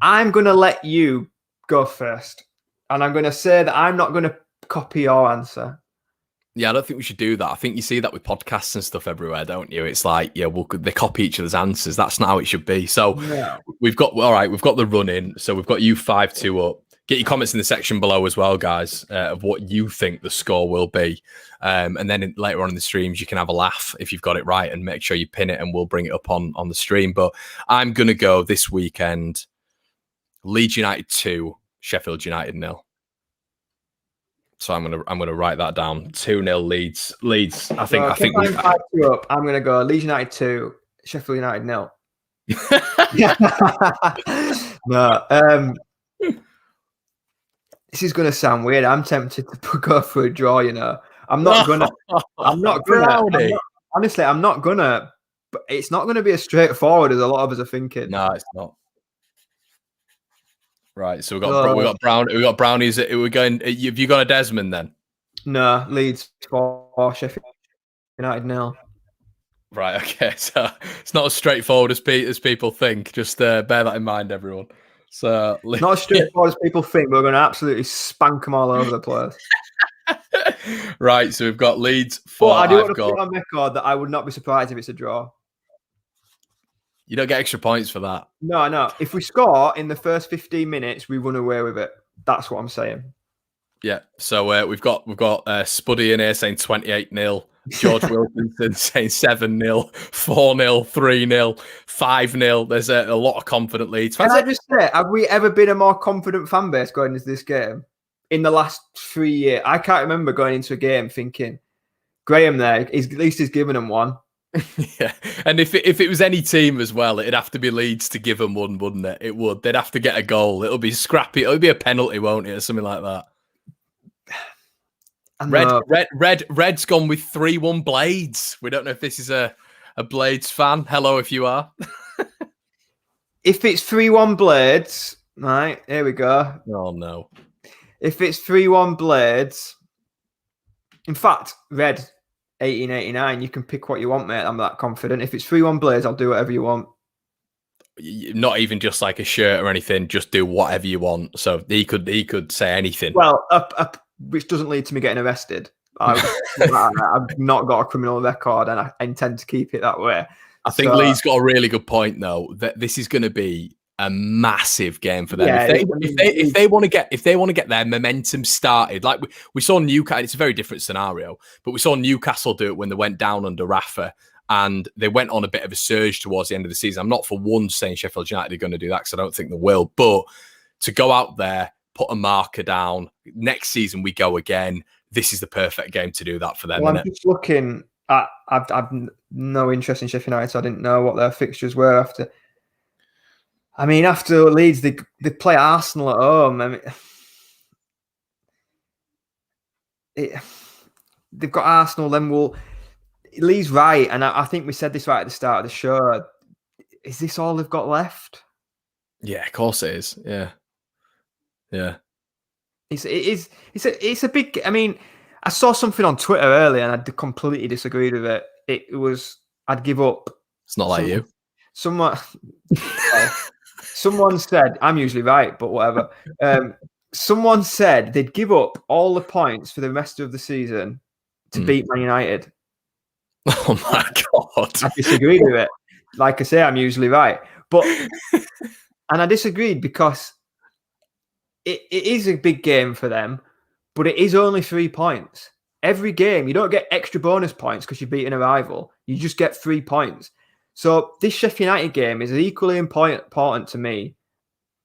I'm going to let you go first. And I'm going to say that I'm not going to copy your answer. Yeah, I don't think we should do that. I think you see that with podcasts and stuff everywhere, don't you? It's like, they copy each other's answers. That's not how it should be. So we've got the run in. So we've got you 5-2 up. Get your comments in the section below as well, guys, of what you think the score will be. And then later on in the streams, you can have a laugh if you've got it right and make sure you pin it and we'll bring it up on the stream. But I'm going to go this weekend, Leeds United 2, Sheffield United 0. So I'm gonna write that down. 2-0 Leeds. I think I'm 5-2 up. I'm gonna go Leeds United 2, Sheffield United 0. No. This is gonna sound weird. I'm tempted to go for a draw. I'm not gonna. Honestly, I'm not gonna but it's not going to be as straightforward as a lot of us are thinking. No, it's not. Right, so we got Brownies. We're going. Have you got a Desmond then? No, Leeds 4, Sheffield United 0. Right, okay. So it's not as straightforward as people think. Just bear that in mind, everyone. So not as straightforward as people think. We're going to absolutely spank them all over the place. Right, so we've got Leeds 4. But I do want to put on record that I would not be surprised if it's a draw. You don't get extra points for that. No. If we score in the first 15 minutes, we run away with it. That's what I'm saying. Yeah. So we've got Spuddy in here saying 28-0. George Wilkinson saying 7-0, 4-0, 3-0, 5-0. There's a lot of confident Leeds. Can I just say, have we ever been a more confident fan base going into this game in the last 3 years? I can't remember going into a game thinking, Graham there, at least he's given them one. Yeah, and if it was any team as well, it'd have to be Leeds to give them one, wouldn't it? It would. They'd have to get a goal. It'll be scrappy. It'll be a penalty, won't it, or something like that. Red's gone with 3-1 Blades. We don't know if this is a Blades fan. Hello, if you are. If it's 3-1 Blades, right, here we go. Oh no. If it's 3-1 Blades, in fact, Red 1889, you can pick what you want, mate. I'm that confident. If it's 3-1 Blades, I'll do whatever you want. Not even just like a shirt or anything. Just do whatever you want. So he could say anything. Well, which doesn't lead to me getting arrested. I've not got a criminal record, and I intend to keep it that way. I think Lee's got a really good point, though. That this is going to be a massive game for them. Yeah, if they want to get their momentum started, like we saw Newcastle. It's a very different scenario, but we saw Newcastle do it when they went down under Rafa, and they went on a bit of a surge towards the end of the season. I'm not for one saying Sheffield United are going to do that, because I don't think they will. But to go out there, put a marker down, next season we go again. This is the perfect game to do that for them. Well, I'm just looking at. I've no interest in Sheffield United, so I didn't know what their fixtures were after. I mean, after Leeds, they play Arsenal at home. I mean, they've got Arsenal. Then Lee's right, and I think we said this right at the start of the show. Is this all they've got left? Yeah, of course it is. Yeah. It's a big. I mean, I saw something on Twitter earlier, and I completely disagreed with it. It was, I'd give up. It's not like you. Someone said, I'm usually right, but whatever. Someone said they'd give up all the points for the rest of the season to beat Man United. Oh my God. I disagreed with it. Like I say, I'm usually right. And I disagreed because it is a big game for them, but it is only 3 points. Every game, you don't get extra bonus points because you're beating a rival. You just get 3 points. So this Sheffield United game is equally important to me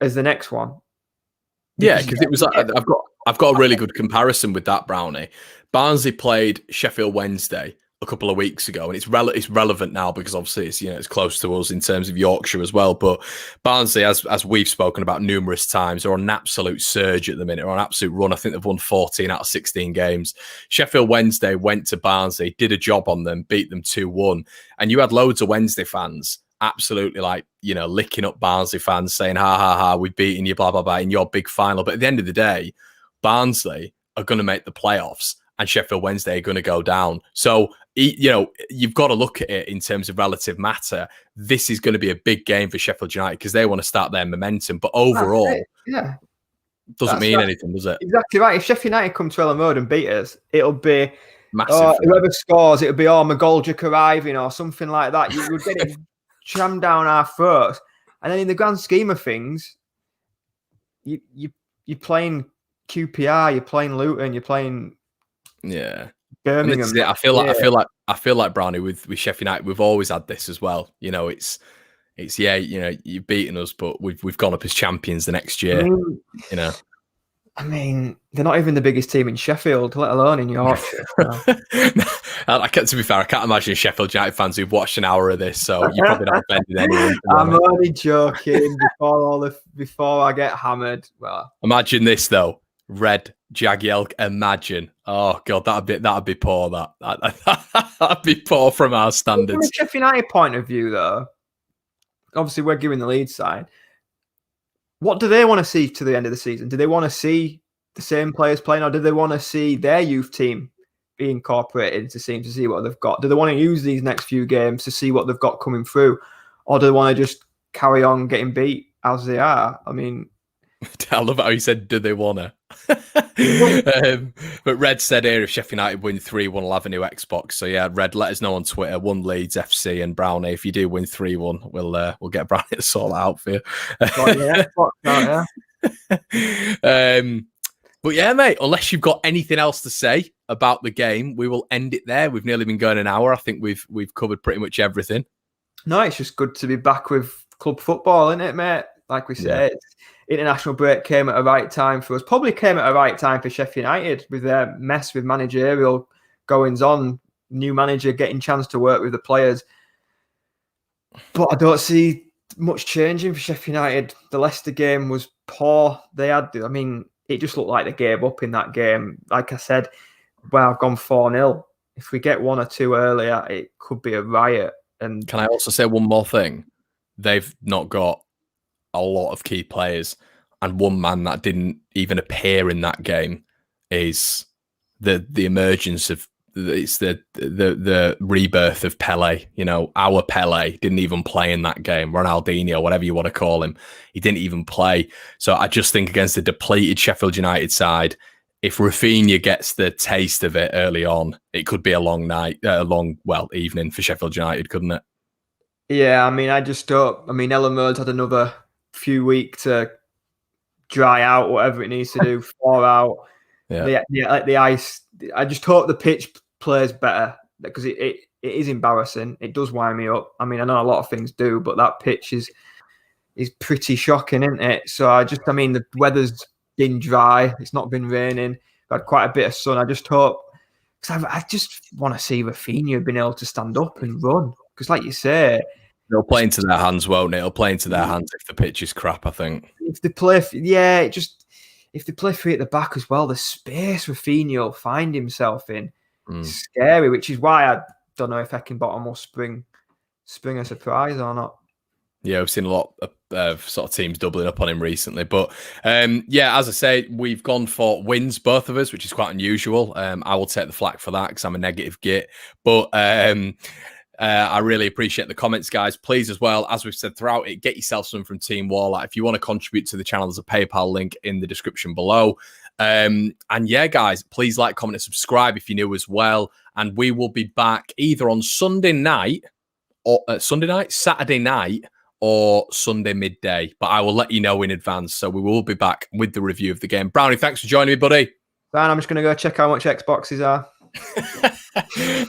as the next one. Yeah, because it was like, I've got a really good comparison with that, Brownie. Barnsley played Sheffield Wednesday a couple of weeks ago, and it's relevant now because obviously it's close to us in terms of Yorkshire as well. But Barnsley, as we've spoken about numerous times, are on an absolute surge at the minute, or an absolute run. I think they've won 14 out of 16 games. Sheffield Wednesday went to Barnsley, did a job on them, beat them 2-1, and you had loads of Wednesday fans absolutely licking up Barnsley fans, saying ha, we've beaten you, blah blah blah, in your big final. But at the end of the day, Barnsley are going to make the playoffs, and Sheffield Wednesday are going to go down. So, you've got to look at it in terms of relative matter. This is going to be a big game for Sheffield United because they want to start their momentum. But overall, doesn't mean anything, does it? Exactly right. If Sheffield United come to Ellen Road and beat us, it'll be massive. Whoever scores, it'll be McGoldrick arriving or something like that. You would get it jammed down our throats. And then in the grand scheme of things, you're playing QPR, you're playing Luton, you're playing Birmingham. I feel like Brownie with Sheffield United, we've always had this as well. It's you've beaten us, but we've gone up as champions the next year. I mean, they're not even the biggest team in Sheffield, let alone in Yorkshire. To be fair, I can't imagine Sheffield United fans who've watched an hour of this, so you're probably not offended anyone. I'm only joking before I get hammered. Well, imagine this though. Red Jagielka, imagine. Oh God, that'd be poor. That'd be poor from our standards. From a Sheffield United point of view, though, obviously we're giving the Leeds side. What do they want to see to the end of the season? Do they want to see the same players playing, or do they want to see their youth team be incorporated into teams to see what they've got? Do they want to use these next few games to see what they've got coming through, or do they want to just carry on getting beat as they are? I mean, I love how you said, do they want to? But Red said here, if Sheffield United win 3-1, we'll have a new Xbox. So yeah, Red, let us know on Twitter. One Leeds FC and Brownie. If you do win 3-1, we'll get Brownie to sort that out for you. But yeah, mate, unless you've got anything else to say about the game, we will end it there. We've nearly been going an hour. I think we've covered pretty much everything. No, it's just good to be back with club football, isn't it, mate? Like we said, international break came at a right time for us. Probably came at a right time for Sheffield United with their mess with managerial goings on. New manager getting chance to work with the players. But I don't see much changing for Sheffield United. The Leicester game was poor. It just looked like they gave up in that game. Like I said, I've gone 4-0. If we get 1 or 2 earlier, it could be a riot. And can I also say one more thing? They've not got a lot of key players, and one man that didn't even appear in that game is the emergence of the rebirth of Pele. You know, our Pele didn't even play in that game. Ronaldinho, whatever you want to call him, he didn't even play. So I just think against the depleted Sheffield United side, if Rafinha gets the taste of it early on, it could be a long night, evening for Sheffield United, couldn't it? Yeah, I just hope. Ellen Road's had another few weeks to dry out, whatever it needs to do, thaw out. Yeah. The ice. I just hope the pitch plays better, because it is embarrassing. It does wind me up. I know a lot of things do, but that pitch is pretty shocking, isn't it? So the weather's been dry. It's not been raining. We've had quite a bit of sun. I just hope, because I just want to see Rafinha being able to stand up and run. Because like you say, it'll play into their hands, won't it? It'll play into their hands if the pitch is crap, I think. If they play, if they play free at the back as well, the space Rafinha will find himself in is scary, which is why I don't know if Heckingbottom will spring a surprise or not. Yeah, we've seen a lot of sort of teams doubling up on him recently. But as I say, we've gone for wins, both of us, which is quite unusual. I will take the flak for that because I'm a negative git. But I really appreciate the comments, guys. Please, as well, as we've said throughout it, get yourself some from Team Warlock. If you want to contribute to the channel, there's a PayPal link in the description below. And yeah, guys, please like, comment, and subscribe if you're new as well. And we will be back either on Saturday night, or Sunday midday. But I will let you know in advance. So we will be back with the review of the game. Brownie, thanks for joining me, buddy. Dan, I'm just going to go check how much Xboxes are.